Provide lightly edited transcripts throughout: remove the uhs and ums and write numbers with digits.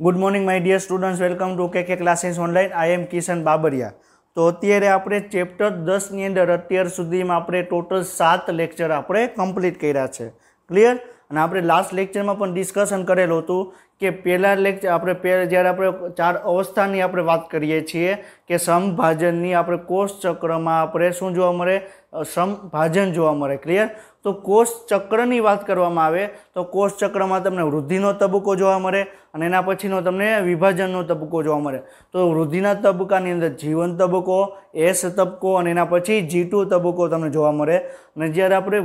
Good morning my dear students, welcome to K classes online. I am Kishan Babariya. तो अत्यारे आपणे chapter 10 ની અંદર અત્યાર સુધીમાં આપણે ટોટલ 7 લેક્ચર આપણે કમ્પ્લીટ કર્યા છે। ક્લિયર? અને આપણે લાસ્ટ લેક્ચરમાં પણ ડિસ્કશન કરેલું હતું કે પહેલા લેક્ચર આપણે જ્યારે આપણે ચાર અવસ્થાની આપણે વાત કરીએ છીએ કે સમભાજનની આપણે કોષ ચક્રમાં આપણે શું જોવા મળે? સમભાજન જોવા મળે। ક્લિયર? तो कोष चक्र की बात करवामां आवे तो कोष चक्र में तमने वृद्धिनो तबक्को जोवा मळे अने एना पछीनो तमने विभाजननो तबक्को जोवा मळे। तो वृद्धिना तबक्कानी अंदर जीवन तबक्को, एस तबक्को अने एना पछी G2 तबक्को तमने जोवा मळे। अने ज्यारे आपणे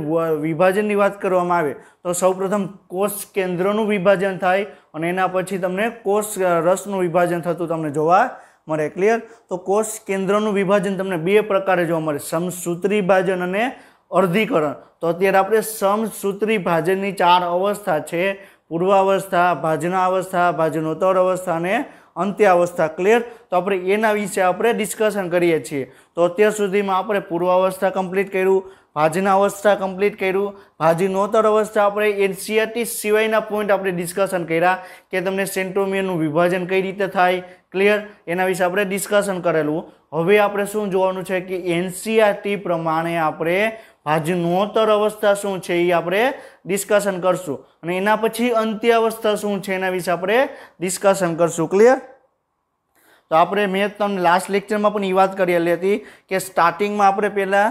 विभाजननी बात करवामां आवे तो सौप्रथम कोष केंद्रनुं विभाजन थाय अने एना पछी तमने कोष रसनुं विभाजन थतुं तमने जोवा मळे। क्लियर? तो कोष केंद्रनुं विभाजन तमने बे प्रकारे जोवा मळे, समसूत्री विभाजन अने अर्धीकरण। तो अत्यारे आपणे समसूत्री भाजननी 4 अवस्था छे, पूर्वावस्था, भाजनावस्था, भाजनोत्तर अवस्था अने अंत्यावस्था। क्लियर? तो आपणे एना विषे आपणे डिस्कशन करीए छीए। तो अत्यार सुधीमां आपणे पूर्वावस्था कम्प्लीट कर्युं, भाजनावस्था कम्प्लीट कर्युं, भाजनोत्तर अवस्था आपणे एनसीईआरटी सिवायना पॉइंट आपणे डिस्कशन कर्या के तमने सेंट्रोमियरनुं विभाजन कई रीते थाय। क्लियर? एना विषे आपणे डिस्कशन करेलुं। हवे आपणे शुं जोवानुं छे कि एनसीईआरटी प्रमाणे आपणे भाजनोत्तर अवस्था शुं छे ए आपणे डिस्कशन करशुं अने एना पछी अंत्यावस्था शुं छे एना विषे आपणे डिस्कशन करशुं। क्लियर? तो आपणे मैं तमने लास्ट लेक्चर में पण ए वात करेली हती के स्टार्टिंग में आपणे पहेला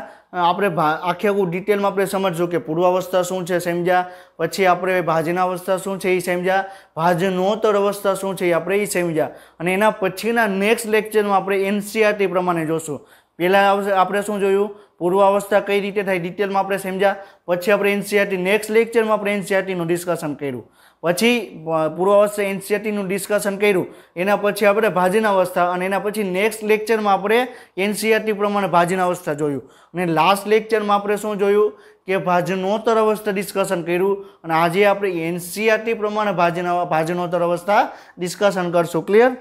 आपणे आखे आखुं डिटेल में आपणे समझशुं के पूर्वावस्था शुं छे समझ्या, पछी आपणे भाजनावस्था शुं छे ए समझ्या, भाजनोत्तर अवस्था शुं छे ए आपणे ए समझ्या अने एना पछीना नेक्स्ट लेक्चर में आपणे एनसीईआरटी प्रमाणे जोशुं। पहला आपणे शुं जोयुं? पूर्वावस्था कई रीते थाय डिटेल में आपणे समझ्या, पछी आपणे एनसीईआरटी नेक्स्ट लेक्चर में आपणे एनसीईआरटी नुं डिस्कशन कर्युं, पछी पूर्वावस्था एनसीईआरटी नुं डिस्कशन कर्युं, एना पछी आपणे भाजनावस्था अने एना पछी नेक्स्ट लेक्चर में आपणे एनसीईआरटी प्रमाणे भाजनावस्था जोयुं अने लास्ट लेक्चर में आपणे शुं जोयुं के भाजनोत्तर अवस्था डिस्कशन कर्युं अने आजे आपणे एनसीईआरटी प्रमाणे भाजनोत्तर अवस्था डिस्कशन करशुं। क्लियर?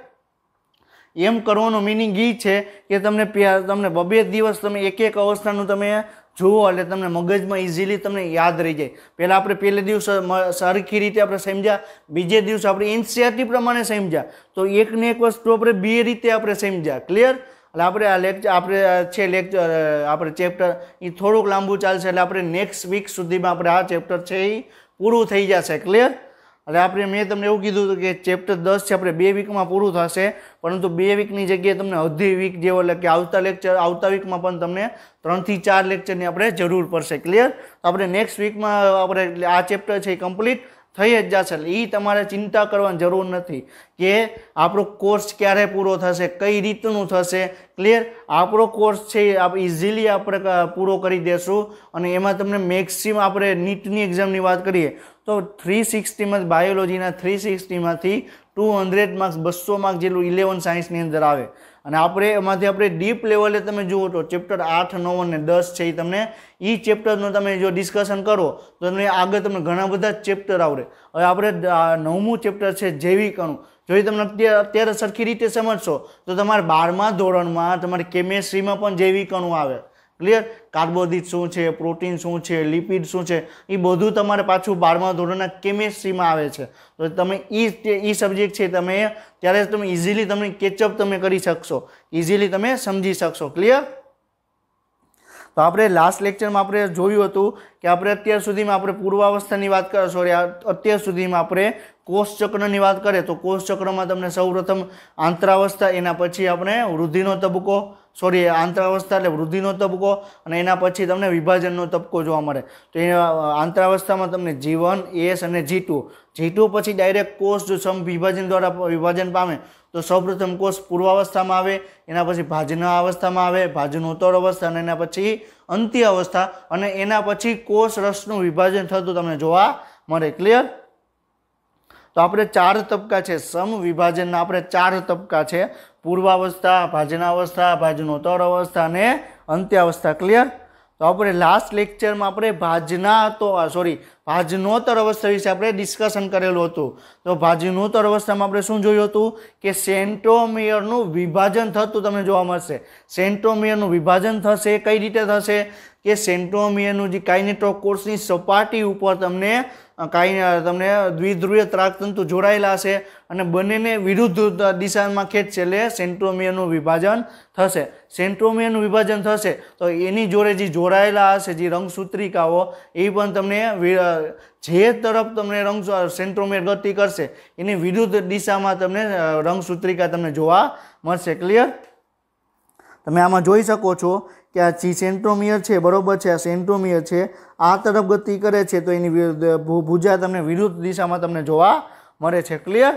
एम करवानो मीनिंग ई छे के तमने बबे दिवस तमे एक एक अवस्थानुं तमे जुओ एटले तमने मगजमां इजीली तमने याद रही जाए। पहला आपणे पहले दिवस सरखी रीते आपणे समझ्या, बीजे दिवस आपणे एनसीईआरटी प्रमाणे समझ्या, तो एक ने एक वस्तु आपणे बे रीते आपणे समझ्या। क्लियर? એટલે આપણે આ લેક્ચર આપણે છે લેક્ચર આપણે ચેપ્ટર એ થોડુંક લાંબુ ચાલશે એટલે આપણે નેક્સ્ટ વીક સુધીમાં આપણે આ ચેપ્ટર છે એ પૂરું થઈ જશે। ક્લિયર? એટલે આપણે મેં તમને એવું કીધું હતું કે ચેપ્ટર 10 છે આપણે 2 વીકમાં પૂરું થશે, પરંતુ 2 વીકની જગ્યાએ તમને અડધી વીક જેવો એટલે કે આવતા વીકમાં પણ તમને 3 થી 4 લેક્ચરની આપણે જરૂર પડશે। ક્લિયર? તો આપણે નેક્સ્ટ વીકમાં આપણે આ ચેપ્ટર છે એ કમ્પ્લીટ થઈ જ જશે। એટલે એ તમારે ચિંતા કરવાની જરૂર નથી કે આપણો કોર્સ ક્યારે પૂરો થશે, કઈ રીતનું થશે। ક્લિયર? આપણો કોર્સ છે આપણે ઇઝીલી આપણે પૂરો કરી દેશું અને એમાં તમને મેક્સિમમ આપણે નીટની એક્ઝામની વાત કરીએ તો 360 માં બાયોલોજીના 360 માંથી 200 માર્ક્સ 200 માર્ક્સ જેટલું 11 સાયન્સની અંદર આવે અને આપણે એમાંથી આપણે ડીપ લેવલે તમે જુઓ તો ચેપ્ટર 8, 9 અને 10 છે એ તમને એ ચેપ્ટરનું તમે જો ડિસ્કશન કરો તો તમને આગળ તમને ઘણા બધા ચેપ્ટર આવડે। હવે આપણે 9મું ચેપ્ટર છે જૈવિક અણુ, જો તમે અત્યારે સરખી રીતે સમજશો તો તમારે 12મા ધોરણમાં તમારી કેમેસ્ટ્રીમાં પણ જૈવિક અણુ આવે। ક્લિયર? કાર્બોદિત શું છે, પ્રોટીન શું છે, લિપિડ શું છે, એ બધું તમારે પાછું 12મા ધોરણના કેમેસ્ટ્રીમાં આવે છે। તો તમે એ સબ્જેક્ટ છે તમે ત્યારે તમે ઇઝીલી તમે કેચઅપ તમે કરી શકશો, ઇઝીલી તમે સમજી શકશો। ક્લિયર? તો આપણે લાસ્ટ લેક્ચરમાં આપણે જોયું હતું કે આપણે અત્યાર સુધીમાં આપણે પૂર્વાવસ્થાની વાત કરીએ, સોરી અત્યાર સુધીમાં આપણે કોષ ચક્રની વાત કરીએ તો કોષ ચક્રમાં તમને સૌપ્રથમ આંતરાવસ્થા, એના પછી આપણે વૃદ્ધિનો તબક્કો, સોરી આંતરાવસ્થા એટલે વૃદ્ધિનો તબક્કો અને એના પછી તમને વિભાજનનો તબક્કો જોવા મળે। તો એ આંતરાવસ્થામાં તમને G1, S અને G2 પછી ડાયરેક્ટ કોષ જો સમ વિભાજન દ્વારા વિભાજન પામે તો સૌપ્રથમ કોષ પૂર્વાવસ્થામાં આવે, એના પછી ભાજના અવસ્થામાં આવે, ભાજનોત્તર અवस्था અને એના પછી અંત્ય અવસ્થા અને એના પછી કોષ રસનું વિભાજન થતું તમને જોવા મળે। ક્લિયર? તો આપણે 4 તબક્કા છે સમ વિભાજનના, આપણે 4 તબક્કા છે, પૂર્વાવસ્થા, ભાજનાવસ્થા, ભાજનોત્તર અવસ્થા અને અંત્યાવસ્થા। ક્લિયર? તો આપણે લાસ્ટ લેક્ચરમાં આપણે ભાજનોત્તર અવસ્થા વિશે આપણે ડિસ્કશન કરેલું હતું। તો ભાજનોત્તર અવસ્થામાં આપણે શું જોયું હતું કે સેન્ટ્રોમિયરનું વિભાજન થતું તમને જોવા મળશે। સેન્ટ્રોમિયરનું વિભાજન થશે કઈ રીતે થશે કે સેન્ટ્રોમિયરનું જે કાઇનેટોકોર્સની સપાટી ઉપર તમને દ્વિધ્રુવીય ત્રાકતંતુ જોડાયેલા હશે અને બંનેને વિરુદ્ધ દિશામાં ખેંચશે એટલે સેન્ટ્રોમિયરનું વિભાજન થશે. સેન્ટ્રોમિયરનું વિભાજન થશે તો એની જોડે જે જોડાયેલા હશે જે રંગસૂત્રિકાઓ એ પણ તમને જે તરફ તમને સેન્ટ્રોમિયર ગતિ કરશે એની વિરુદ્ધ દિશામાં તમને રંગસૂત્રિકા તમને જોવા મળશે. ક્લિયર? તમે આમાં જોઈ શકો છો કે આ જે સેન્ટ્રોમિયર છે, બરોબર છે, આ સેન્ટ્રોમિયર છે, આ તરફ ગતિ કરે છે તો એની ભુજા તમને વિરુદ્ધ દિશામાં તમને જોવા મળે છે. ક્લિયર?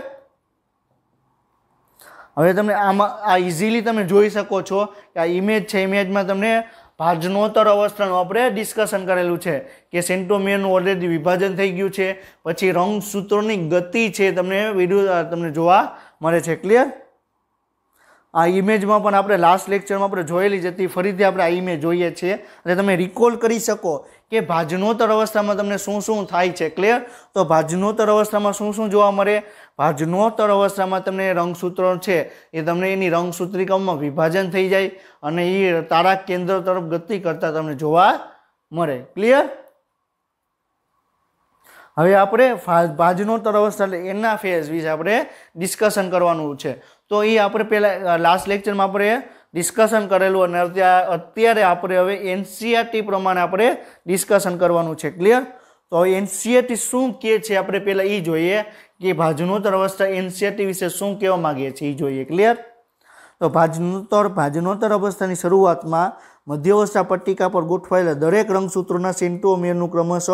હવે તમને આમાં આ ઇઝીલી તમે જોઈ શકો છો કે આ ઇમેજ છે, ઇમેજમાં તમને ભાજનોત્તર અવસ્થાનું આપણે ડિસ્કશન કરેલું છે કે સેન્ટ્રોમિયરનું ઓલરેડી વિભાજન થઈ ગયું છે, પછી રંગસૂત્રોની ગતિ છે તમને વિરુદ્ધ તમને જોવા મળે છે. ક્લિયર? આ ઇમેજમાં પણ આપણે લાસ્ટ લેક્ચરમાં આપણે જોયેલી જ હતી, ફરીથી આપણે આ ઇમેજ જોઈએ છીએ એટલે તમે રિકોલ કરી શકો કે ભાજનોત્તર અવસ્થામાં તમને શું શું થાય છે. ક્લિયર? તો ભાજનોત્તર અવસ્થામાં શું શું જોવા મળે? ભાજનોત્તર અવસ્થામાં તમને રંગસૂત્રો છે એ તમને એની રંગસૂત્રિકાઓમાં વિભાજન થઈ જાય અને એ તારા કેન્દ્ર તરફ ગતિ કરતા તમને જોવા મળે. ક્લિયર? હવે આપણે ભાજનોત્તર અવસ્થા એટલે એના ફેઝ વિશે આપણે ડિસ્કશન કરવાનું છે. તો એ આપણે પહેલાં લાસ્ટ લેક્ચરમાં આપણે ડિસ્કશન કરેલું અને અત્યારે આપણે હવે એનસીઈઆરટી પ્રમાણે આપણે ડિસ્કશન કરવાનું છે. ક્લિયર? તો એનસીઈઆરટી શું કહે છે આપણે પહેલાં એ જોઈએ કે ભાજનોત્તર અવસ્થા એનસીઈઆરટી વિશે શું કહેવા માગીએ છીએ એ જોઈએ. ક્લિયર? તો ભાજનોત્તર અવસ્થાની શરૂઆતમાં મધ્યવસ્થા પટ્ટિકા પર ગોઠવાયેલા દરેક રંગસૂત્રોના સેન્ટ્રોમિયરનું ક્રમશઃ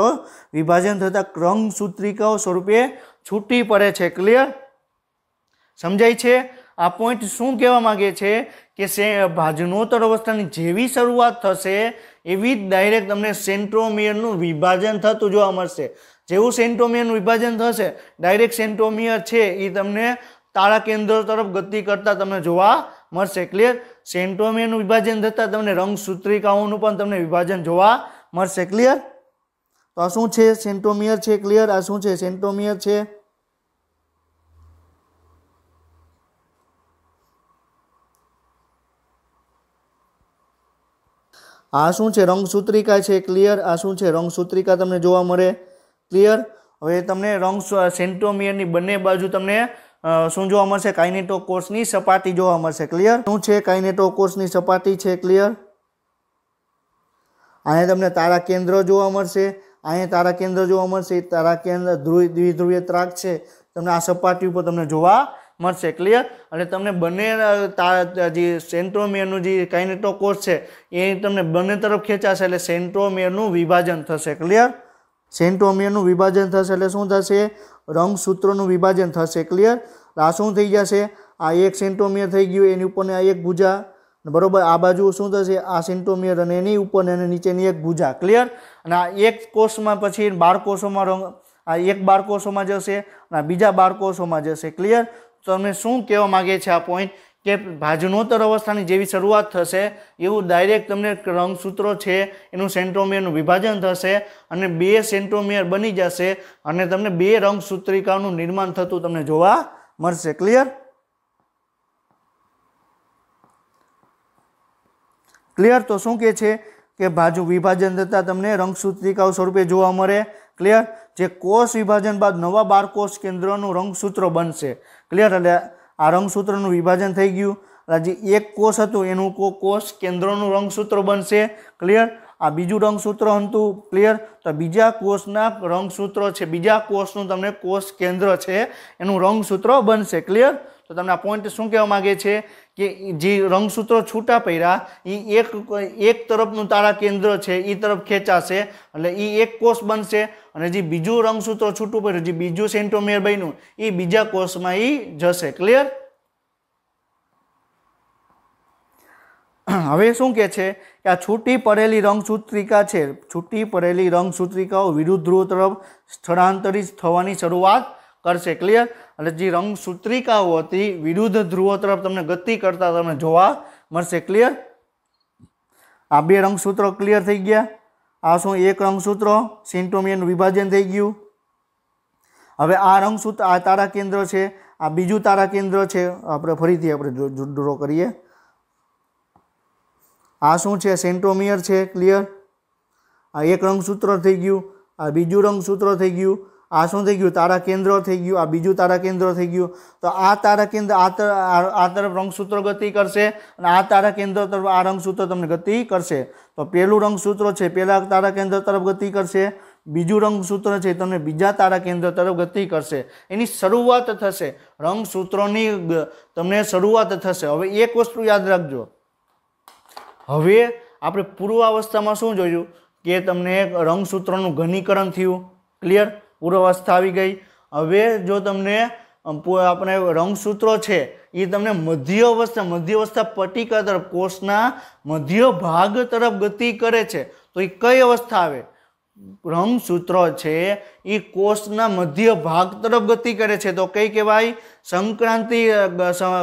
વિભાજન થતા રંગસૂત્રિકાઓ સ્વરૂપે છૂટી પડે છે. ક્લિયર? સમજાય છે? આ પોઈન્ટ શું કહેવા માંગે છે કે ભાજનોત્તર અવસ્થાની જેવી શરૂઆત થશે એવી જ ડાયરેક્ટ તમને સેન્ટ્રોમિયરનું વિભાજન થતું જોવા મળશે. જેવું સેન્ટ્રોમિયરનું વિભાજન થશે ડાયરેક્ટ સેન્ટ્રોમિયર છે એ તમને તારા કેન્દ્ર તરફ ગતિ કરતા તમને જોવા મળશે. ક્લિયર? સેન્ટ્રોમિયરનું વિભાજન થતાં તમને રંગસૂત્રિકાઓનું પણ તમને વિભાજન જોવા મળશે. ક્લિયર? તો આ શું છે? સેન્ટ્રોમિયર છે. ક્લિયર? આ શું છે? સેન્ટ્રોમિયર છે. આ શું છે? રંગસૂત્રિકા છે. ક્લિયર? આ શું છે? રંગસૂત્રિકા તમને જોવા મળે. ક્લિયર? હવે તમને સેન્ટ્રોમિયરની બંને બાજુ તમને શું જોવા મળશે? કાઇનેટોકોર્સની સપાટી જોવા મળશે. ક્લિયર? શું છે? કાઇનેટોકોર્સની સપાટી છે. ક્લિયર? અહીંયા તમને તારા કેન્દ્ર જોવા મળશે, અહીંયા તારા કેન્દ્ર જોવા મળશે. તારા કેન્દ્ર દ્વિધ્રુવીય ત્રાક છે તમને આ સપાટી ઉપર તમને જોવા મળશે. ક્લિયર? અને તમને બંને જે સેન્ટ્રોમિયરનું જે કાઇનેટોકોર્સ છે એ તમને બંને તરફ ખેંચાશે એટલે સેન્ટ્રોમિયરનું વિભાજન થશે. ક્લિયર? સેન્ટ્રોમિયરનું વિભાજન થશે એટલે શું થશે? રંગસૂત્રોનું વિભાજન થશે. ક્લિયર? આ શું થઈ જશે? આ એક સેન્ટ્રોમિયર થઈ ગયું, એની ઉપરની આ એક ભુજા, બરોબર. આ બાજુ શું થશે? આ સેન્ટ્રોમિયર અને એની ઉપર અને નીચેની એક ભુજા. ક્લિયર? અને આ એક કોષમાં પછી 12 કોષોમાં આ એક 12 કોષોમાં જશે અને બીજા 12 કોષોમાં જશે. ક્લિયર? તો તમને શું કહેવા માગે છે આ પોઈન્ટ કે ભાજનોત્તર અવસ્થાની જેવી શરૂઆત થશે એવું ડાયરેક્ટ તમને રંગસૂત્રો છે એનું સેન્ટ્રોમિયરનું વિભાજન થશે અને 2 સેન્ટ્રોમિયર બની જશે અને તમને 2 રંગસૂત્રિકાઓનું નિર્માણ થતું તમને જોવા મળશે. ક્લિયર? ક્લિયર? તો શું કહે છે કે વિભાજન થતાં તમને રંગસૂત્રિકાઓ સ્વરૂપે જોવા મળે. ક્લિયર? જે કોષ વિભાજન બાદ નવા 12 કોષ કેન્દ્રનું રંગસૂત્ર બનશે. ક્લિયર? એટલે આ રંગસૂત્રનું વિભાજન થઈ ગયું. જે એક કોષ હતું એનું કોષ કેન્દ્રનું રંગસૂત્ર બનશે. ક્લિયર? આ બીજું રંગસૂત્ર હતું. ક્લિયર? તો બીજા કોષના રંગસૂત્રો છે, બીજા કોષનું તમને કોષ કેન્દ્ર છે એનું રંગસૂત્ર બનશે. ક્લિયર? તો તમને આ પોઈન્ટ શું કહેવા માગે છે કે જે રંગસૂત્રો છૂટા પડ્યા એ એક તરફનું તારા કેન્દ્ર છે એ તરફ ખેંચાશે એટલે એ એક કોષ બનશે અને જે બીજું રંગસૂત્ર છૂટું પડ્યું, જે બીજું સેન્ટ્રોમિયર બન્યું એ બીજા કોષમાં એ જશે. ક્લિયર? હવે શું કહે છે કે આ છૂટી પડેલી રંગસૂત્રિકા છે, છૂટી પડેલી રંગસૂત્રિકાઓ વિરુદ્ધ ધ્રુવ તરફ સ્થળાંતરિત થવાની શરૂઆત કરશે. ક્લિયર? એટલે જે રંગસૂત્રિકાઓ હતી વિરુદ્ધ ધ્રુવો તરફ તમને ગતિ કરતા તમને જોવા મળશે. ક્લિયર? આ 2 રંગસૂત્રો ક્લિયર થઈ ગયા. આ શું? એક રંગસૂત્ર સેન્ટ્રોમિયરનું વિભાજન થઈ ગયું. હવે આ રંગસૂત્ર આ તારા કેન્દ્ર છે, આ બીજું તારા કેન્દ્ર છે. આપણે ફરીથી આપણે ડ્રો કરીએ. આ શું છે? સેન્ટ્રોમિયર છે. ક્લિયર? आ एक रंगसूत्र थई गयुं, आ बीजું रंगसूत्र थई गयुं, आ शुं थई गयुं तारा केंद्र थई गयुं, आ बीजું तारा केंद्र थई गयुं। तो आ तारा केंद्र आ तरफ रंगसूत्र गति करशे अने आ तारा केंद्र तरफ आ रंगसूत्र तमने गति करशे। तो पहेलुं रंगसूत्र छे पहेला तारा केंद्र तरफ गति करशे, बीजું रंगसूत्र छे तमने बीजा तारा केंद्र तरफ गति करशे। एनी शरूआत थशे, रंगसूत्रोनी तमने शरूआत थशे। हवे एक वस्तु याद राखजो, हवे आपणे पूर्वावस्थामां शुं जोयुं के तमने रंगसूत्रनुं घनीकरण थयुं। क्लियर, पूर्वावस्था आवी गई। हवे जो तमने આપણે રંગસૂત્રો છે એ તમને મધ્ય પટ્ટિકા તરફ કોષના મધ્ય ભાગ તરફ ગતિ કરે છે તો એ કઈ અવસ્થા આવે? રંગસૂત્રો છે એ કોષના મધ્ય ભાગ તરફ ગતિ કરે છે તો કઈ કહેવાય? સંક્રાંતિ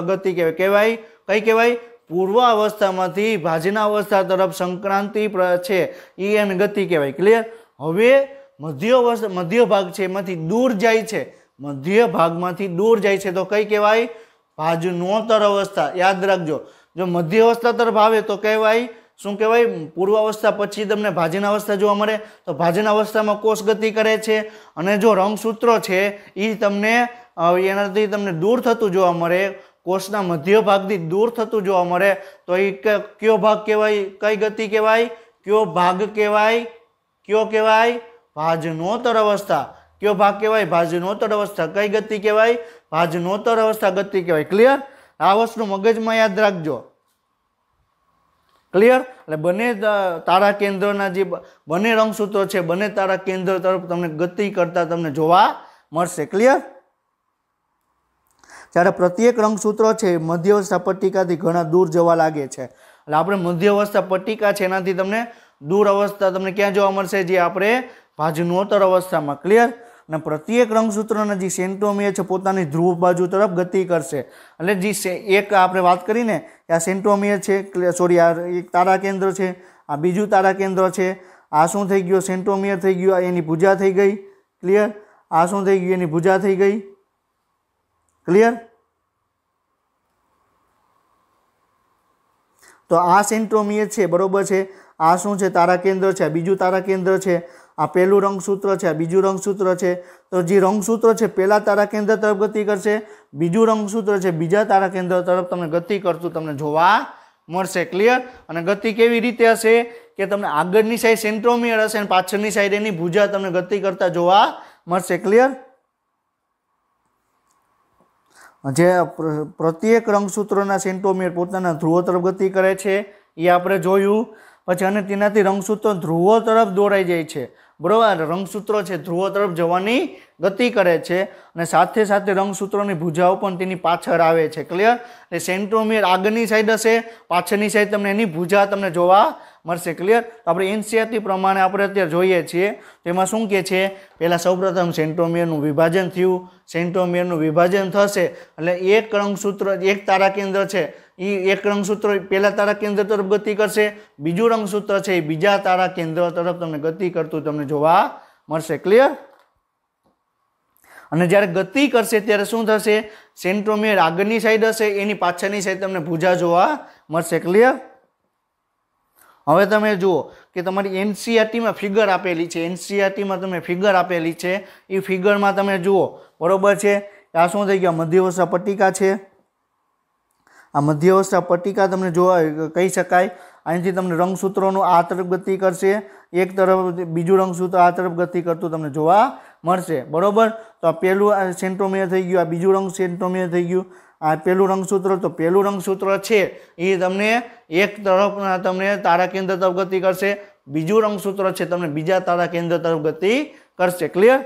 ગતિ કહેવાય। કઈ કહેવાય? પૂર્વ અવસ્થામાંથી ભાજના અવસ્થા તરફ સંક્રાંતિ છે એ એને ગતિ કહેવાય। ક્લિયર। હવે મધ્ય ભાગ છે એમાંથી દૂર જાય છે, मध्य भाग में दूर जाए तो कई कहवाय? भाजनोत्तर अवस्था। याद रखो, जो मध्य अवस्था तरफ आवे तो कहवाय शू कहवाय? पूर्वावस्था पछी तमने भाजन अवस्था जोवा मळे तो भाजन अवस्था में कोष गति करे छे अने जो रंगसूत्रो छे ई तमने एनाथी तमने दूर थतुं जोवा मळे, कोषना मध्य भागथी दूर थतुं जोवा मळे तो ई कयो भाग कहवाय? कई गति कहवाय? कयो भाग कहवाय? कयो कहवाय? भाजनोत्तर अवस्था। क्यों भाग कहवाय? भाजनोत्तर अवस्था। कई गति कहवाय? भाजनोत्तर अवस्था गति कहवाय। क्लियर। आ वस्तु मगज में याद रखजो। क्लियर। એટલે બંને તારા કેન્દ્રના જે બંને રંગસૂત્રો છે બંને તારા કેન્દ્ર તરફ તમને ગતિ કરતા તમને જોવા મળશે। ક્લિયર। જ્યારે પ્રત્યેક રંગસૂત્ર છે મધ્યવસ્થા પટ્ટિકાથી ઘણા દૂર જવા લાગે છે એટલે આપણે મધ્યવસ્થા પટ્ટિકા છે એનાથી તમને દૂર અવસ્થા તમને ક્યાં જોવા મળશે? જે આપણે ભાજનોત્तर અवस्थામાં। ક્લિયર। અને પ્રત્યેક રંગસૂત્રના જે સેન્ટ્રોમિયર છે પોતાની ધ્રુવ બાજુ તરફ ગતિ કરશે એટલે જે એક આપણે વાત કરીને કે આ સેન્ટ્રોમિયર છે, સોરી આ એક તારા કેન્દ્ર છે, આ બીજું તારા કેન્દ્ર છે, આ શું થઈ ગયું? સેન્ટ્રોમિયર થઈ ગયું, એની ભુજા થઈ ગઈ। ક્લિયર। આ શું થઈ ગયું? એની ભુજા થઈ ગઈ। ક્લિયર। તો આ સેન્ટ્રોમિયર છે બરોબર છે, આ શું છે? તારા કેન્દ્ર છે, આ બીજું તારા કેન્દ્ર છે, आ पहलू रंगसूत्र है, बीजू रंगसूत्र है। तो जे रंगसूत्र है पहला तारा केंद्र तरफ गति करशे, बीजू रंगसूत्र है बीजा तारा केंद्र तरफ तमने गति करतुं तमने जोवा मळशे। क्लियर। अने गति केवी रीते हशे के तमने आगळनी साइड सेंट्रोमियर हशे अने पाछळनी साइड एनी भुजा तमने गति करता जोवा मळशे। क्लियर। जे प्रत्येक रंगसूत्रना सेंट्रोमियर पोताना ध्रुव तरफ गति करे छे ए आपणे जोयुं। पछी अने तेनाथी रंगसूत्र ध्रुवो तरफ दौड़ाई जाय छे बरोबर। रंगसूत्रो छे ध्रुवो तरफ जवानी गति करे छे अने साथे साथे रंगसूत्रोनी भुजाओ पण तेनी पाछळ आवे छे। क्लियर। એટલે સેન્ટ્રોમિયર આગળની સાઈડ હશે, પાછળની સાઈડ તમને એની ભુજા તમને જોવા મળશે। ક્લિયર। તો આપણે એનસીઆરટી પ્રમાણે આપણે અત્યારે જોઈએ છીએ તેમાં શું કહે છે? પહેલા સૌપ્રથમ સેન્ટ્રોમિયરનું વિભાજન થયું, સેન્ટ્રોમિયરનું વિભાજન થશે એટલે એક રંગસૂત્ર એક તારા કેન્દ્ર છે એ એક રંગસૂત્ર પહેલા તારા કેન્દ્ર તરફ ગતિ કરશે, બીજું રંગસૂત્ર છે એ બીજા તારા કેન્દ્ર તરફ તમને ગતિ કરતું તમને જોવા મળશે। ક્લિયર। અને જ્યારે ગતિ કરશે ત્યારે શું થશે? સેન્ટ્રોમિયર આગળની સાઈડ હશે એની પાછળની સાઈડ તમને ભુજા જોવા મળશે। ક્લિયર। હવે તમે જુઓ કે તમારી એનસીઆરટીમાં ફિગર આપેલી છે, એનસીઆરટીમાં તમે ફિગર આપેલી છે એ ફિગરમાં તમે જુઓ બરોબર છે। આ શું થઈ ગયું? મધ્યવસ્થા પટ્ટિકા છે। આ મધ્યવસ્થા પટ્ટિકા તમને જોવા કહી શકાય। અહીંથી તમને રંગસૂત્રોનું આ તરફ ગતિ કરશે, એક તરફ બીજું રંગસૂત્ર આ તરફ ગતિ કરતું તમને જોવા મળશે બરોબર। તો આ પહેલું સેન્ટ્રોમિયર થઈ ગયું, આ બીજું રંગ સેન્ટ્રોમિયર થઈ ગયું, આ પહેલું રંગસૂત્ર। તો પહેલું રંગસૂત્ર છે એ તમને એક તરફના તમને તારા કેન્દ્ર તરફ ગતિ કરશે, બીજું રંગસૂત્ર છે તમને બીજા તારા કેન્દ્ર તરફ ગતિ કરશે। ક્લિયર।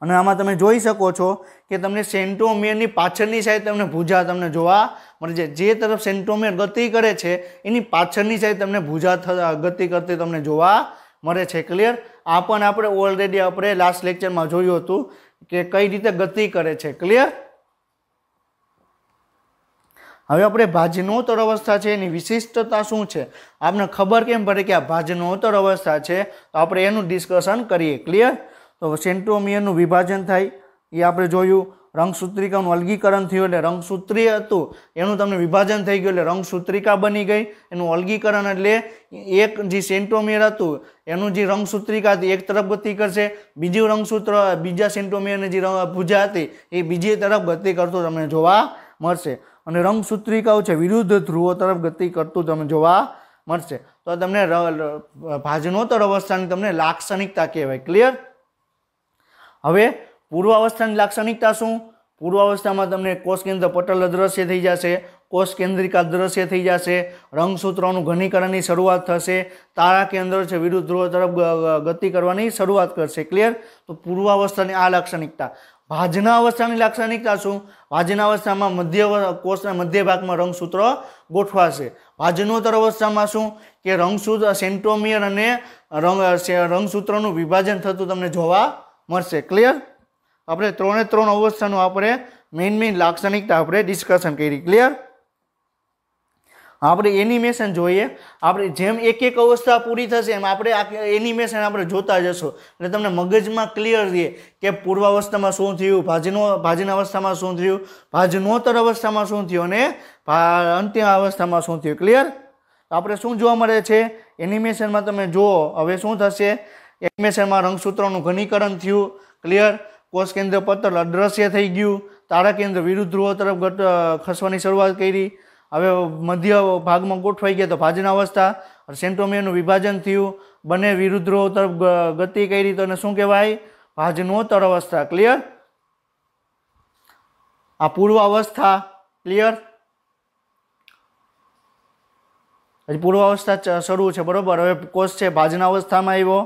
અને આમાં તમે જોઈ શકો છો કે તમને સેન્ટ્રોમિયરની પાછળની સાઈડ તમને ભુજા તમને જોવા મળે છે। જે તરફ સેન્ટ્રોમિયર ગતિ કરે છે એની પાછળની સાઈડ તમને ભુજા ગતિ કરતી તમને જોવા મળે છે। ક્લિયર। આ પણ આપણે ઓલરેડી આપણે લાસ્ટ લેક્ચરમાં જોયું હતું કે કઈ રીતે ગતિ કરે છે। ક્લિયર। હવે આપણે ભાજનોત્તર અવસ્થા છે એની વિશિષ્ટતા શું છે આપને ખબર કેમ પડે કે આ ભાજનોત્તર અવસ્થા છે તો આપણે એનું ડિસ્કશન કરીએ। ક્લિયર। તો સેન્ટ્રોમિયરનું વિભાજન થાય એ આપણે જોયું, રંગસૂત્રિકાનું અલગીકરણ થયું એટલે રંગસૂત્રી હતું એનું તમને વિભાજન થઈ ગયું એટલે રંગસૂત્રિકા બની ગઈ. એનું અલગીકરણ એટલે એક જે સેન્ટ્રોમિયર હતું એનું જે રંગસૂત્રિકા હતી એક તરફ ગતિ કરશે, બીજું રંગસૂત્ર બીજા સેન્ટ્રોમિયરની જે ભુજા હતી એ બીજી તરફ ગતિ કરતું તમને જોવા મળશે. અને રંગસૂત્રિકાઓ છે વિરુદ્ધ ધ્રુવો તરફ ગતિ કરતું તમને જોવા મળશે. તો તમને ભાજનોત્તર અવસ્થાની તમને લાક્ષણિકતા કહેવાય. ક્લિયર? હવે પૂર્વાવસ્થાની લાક્ષણિકતા શું? પૂર્વાવસ્થામાં તમને કોષ કેન્દ્ર પટલ અદ્રશ્ય થઈ જશે, કોષ કેન્દ્રિકા અદ્રશ્ય થઈ જશે, રંગસૂત્રોનું ઘનીકરણની શરૂઆત થશે, તારા કેન્દ્ર છે વિરુદ્ધ ધ્રુવ તરફ ગતિ કરવાની શરૂઆત કરશે. ક્લિયર? તો પૂર્વાવસ્થાની આ લાક્ષણિકતા. ભાજના અવસ્થાની લાક્ષણિકતા શું? ભાજના અવસ્થામાં કોષના મધ્ય ભાગમાં રંગસૂત્ર ગોઠવાશે. ભાજનોત્તર અવસ્થામાં શું કે રંગસૂત્ર સેન્ટ્રોમિયર અને રંગસૂત્રનું વિભાજન થતું તમને જોવા મળશે. ક્લિયર? આપણે ત્રણ અવસ્થાનું આપણે મેઇન લાક્ષણિકતા આપણે ડિસ્કશન કરી. ક્લિયર? આપણે એનિમેશન જોઈએ. આપણે જેમ એક એક અવસ્થા પૂરી થશે એમ આપણે એનિમેશન આપણે જોતા જશો એટલે તમને મગજમાં ક્લિયર રહે કે પૂર્વાવસ્થામાં શું થયું, ભાજન અવસ્થામાં શું થયું, ભાજનોત્તર અવસ્થામાં શું થયું અને અંતિમ અવસ્થામાં શું થયું. ક્લિયર? આપણે શું જોવા મળે છે એનિમેશનમાં તમે જુઓ. હવે શું થશે? એનિમેશનમાં રંગસૂત્રોનું ઘનીકરણ થયું. ક્લિયર? કોષ કેન્દ્ર પટલ અદ્રશ્ય થઈ ગયું, તારા કેન્દ્ર વિરુદ્ધ ધ્રુવો તરફ ખસવાની શરૂઆત કરી. હવે મધ્ય ભાગમાં ગોઠવાઈ ગયા તો ભાજન અવસ્થા, સેન્ટ્રોમિયરનું વિભાજન થયું, બંને વિરુદ્ધ ધ્રુવો તરફ ગતિ કરી તો એને શું કહેવાય? ભાજનોત્તર અવસ્થા. ક્લિયર? આ પૂર્વ અવસ્થા. ક્લિયર? હજી પૂર્વ અવસ્થા શરૂ છે. બરોબર? હવે કોષ છે ભાજન અવસ્થામાં આવ્યો,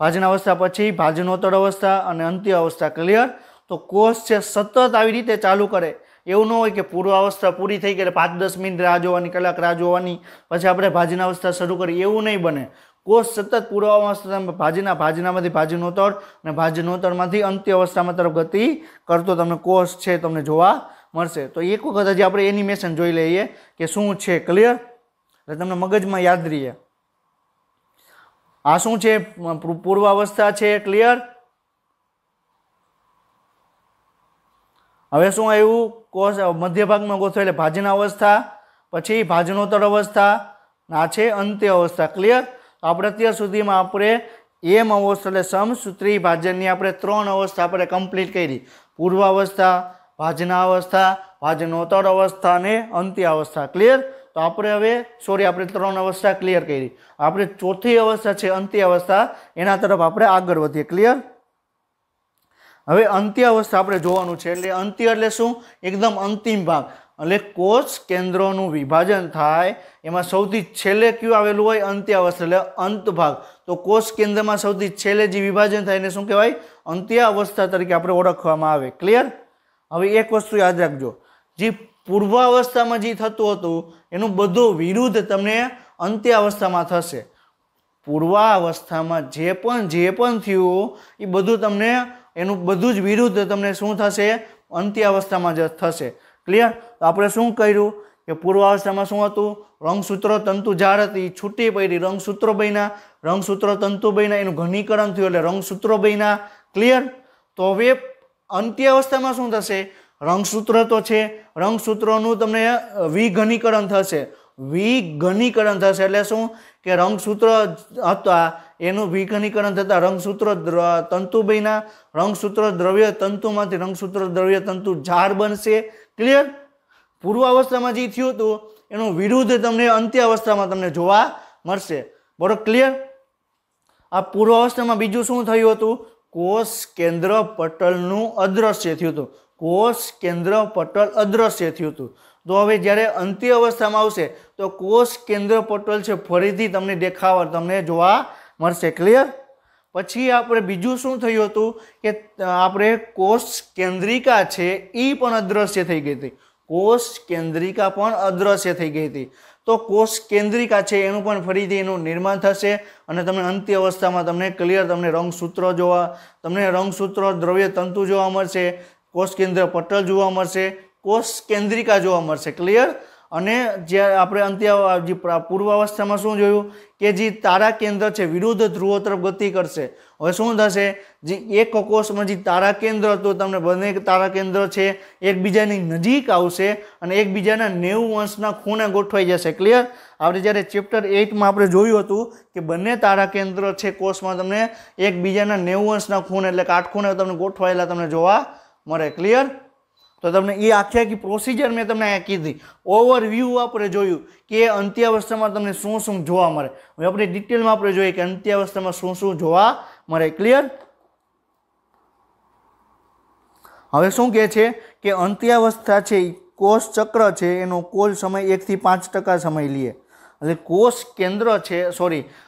ભાજન અવસ્થા પછી ભાજનોત્તર અવસ્થા અને અંત્ય અવસ્થા. ક્લિયર? તો કોષ છે સતત આવી રીતે ચાલુ કરે. એવું ન હોય કે પૂર્વ અવસ્થા પૂરી થઈ ગઈ 5-10 મિનિટ રાહ જોવાની, કલાક રાહ જોવાની, પછી આપણે ભાજન અવસ્થા શરૂ કરી. એવું નહીં બને. કોષ સતત પૂર્વ અવસ્થામાં ભાજનામાંથી ભાજનોત્તર અને ભાજનોત્તરમાંથી અંત્ય અવસ્થામાં તરફ ગતિ કરતો તમને કોષ છે તમને જોવા મળશે. તો એક વખત હજી આપણે એનિમેશન જોઈ લઈએ કે શું છે. ક્લિયર? એટલે તમને મગજમાં યાદ રહીએ. આ શું છે? પૂર્વ અવસ્થા છે. ક્લિયર? હવે શું આવ્યું? કોષ મધ્ય ભાગમાં ગોઠવાય એટલે ભાજન અવસ્થા, પછી ભાજનોત્તર અવસ્થા, આ છે અંત્ય અવસ્થા. ક્લિયર? આપણે અત્યાર સુધીમાં આપણે એમ અવસ્થા એટલે સમસૂત્રી ભાજનની આપણે 3 અવસ્થા આપણે કમ્પ્લીટ કરી. પૂર્વ અવસ્થા, ભાજના અવસ્થા, ભાજનોત્તર અવસ્થા અને અંત્ય અવસ્થા. ક્લિયર? તો આપણે આપણે 3 અવસ્થા ક્લિયર કરી. આપણે ચોથી અવસ્થા છે અંત્ય અવસ્થા, એના તરફ આપણે આગળ વધીએ. ક્લિયર? હવે અંત્ય અવસ્થા આપણે જોવાનું છે. એટલે અંત્ય એટલે શું? એકદમ અંતિમ ભાગ. એટલે કોષ કેન્દ્રોનું વિભાજન થાય એમાં સૌથી છેલ્લે કયું આવેલું હોય? અંત્ય અવસ્થા એટલે અંત ભાગ. તો કોષ કેન્દ્રમાં સૌથી છેલ્લે જે વિભાજન થાય એને શું કહેવાય? અંત્ય અવસ્થા તરીકે આપણે ઓળખવામાં આવે. ક્લિયર? હવે એક વસ્તુ યાદ રાખજો, જે પૂર્વ અવસ્થામાં જે થતું હતું એનું બધું વિરુદ્ધ તમને અંત્ય અવસ્થામાં થશે. પૂર્વ અવસ્થામાં જે પણ થયું એ બધું તમને એનું બધું જ વિરુદ્ધ તમને શું થશે? અંત્ય અવસ્થામાં જ થશે. ક્લિયર? તો આપણે શું કર્યું કે પૂર્વ અવસ્થામાં શું હતું? રંગસૂત્ર તંતુ ઝાડ હતી, છૂટી પડી, રંગસૂત્રો બન્યા, રંગસૂત્ર તંતુ બન્યા, એનું ઘનીકરણ થયું એટલે રંગસૂત્રો બન્યા. ક્લિયર? તો હવે અંત્ય અવસ્થામાં શું થશે? રંગસૂત્ર તો છે, રંગસૂત્રોનું તમને વિઘનીકરણ થશે. વિઘનીકરણ થશે એટલે શું કે રંગસૂત્ર હતા એનું વિઘનીકરણ થતાં રંગસૂત્ર તંતુ બન્યા, રંગસૂત્ર દ્રવ્ય તંતુમાંથી રંગસૂત્ર દ્રવ્ય તંતુ ઝાડ બનશે. ક્લિયર? પૂર્વ અવસ્થામાં જે થયું હતું એનું વિરુદ્ધ તમને અંત્ય અવસ્થામાં તમને જોવા મળશે. બરોબર? ક્લિયર? આ પૂર્વ અવસ્થામાં બીજું શું થયું હતું? કોષ કેન્દ્ર પટલનું અદ્રશ્ય થયું હતું. કોષ કેન્દ્ર પટલ અદ્રશ્ય થયું હતું. તો હવે જ્યારે અંત્ય અવસ્થામાં આવશે તો કોષ કેન્દ્ર પટલ છે ફરીથી તમને જોવા મળશે. ક્લિયર? પછી આપણે બીજું શું થયું હતું કે આપણે કોષ કેન્દ્રિકા છે એ પણ અદ્રશ્ય થઈ ગઈ હતી. કોષ કેન્દ્રિકા પણ અદ્રશ્ય થઈ ગઈ હતી. તો કોષ કેન્દ્રિકા છે એનું પણ ફરીથી એનું નિર્માણ થશે અને તમને અંત્ય અવસ્થામાં તમને ક્લિયર તમને રંગસૂત્રો દ્રવ્ય તંતુ જોવા મળશે, કોષ કેન્દ્ર પટલ જોવા મળશે, કોષ કેન્દ્રિકા જોવા મળશે. ક્લિયર? અને જે આપણે અંત્ય જે પૂર્વાવસ્થામાં શું જોયું કે જે તારા કેન્દ્ર છે વિરુદ્ધ ધ્રુવો તરફ ગતિ કરશે. હવે શું થશે, જે એક કોષમાં જે તારા કેન્દ્ર હતું, તમને બંને તારા કેન્દ્ર છે એકબીજાની નજીક આવશે અને એકબીજાના 90 અંશના ખૂણે ગોઠવાઈ જશે. ક્લિયર? આપણે જ્યારે ચેપ્ટર 8માં આપણે જોયું હતું કે બંને તારા કેન્દ્ર છે કોષમાં તમને એકબીજાના 90 અંશના ખૂણે એટલે કાટખૂણે તમને ગોઠવાયેલા તમને જોવા મળે. ક્લિયર? તો તમને એ આખી પ્રોસિજર મેં તમને અહીંયા કીધી. ઓવરવ્યૂ આપણે જોયું કે અંત્યાવસ્થામાં તમને શું શું જોવા મળે. હવે આપણે ડિટેલમાં આપણે જોઈએ કે અંત્યાવસ્થામાં શું શું જોવા મળે. ક્લિયર? હવે શું કહે છે કે અંત્યાવસ્થા છે કોષ ચક્ર છે એનો કુલ સમય 1 થી 5% સમય લે. એટલે કોષ કેન્દ્ર છે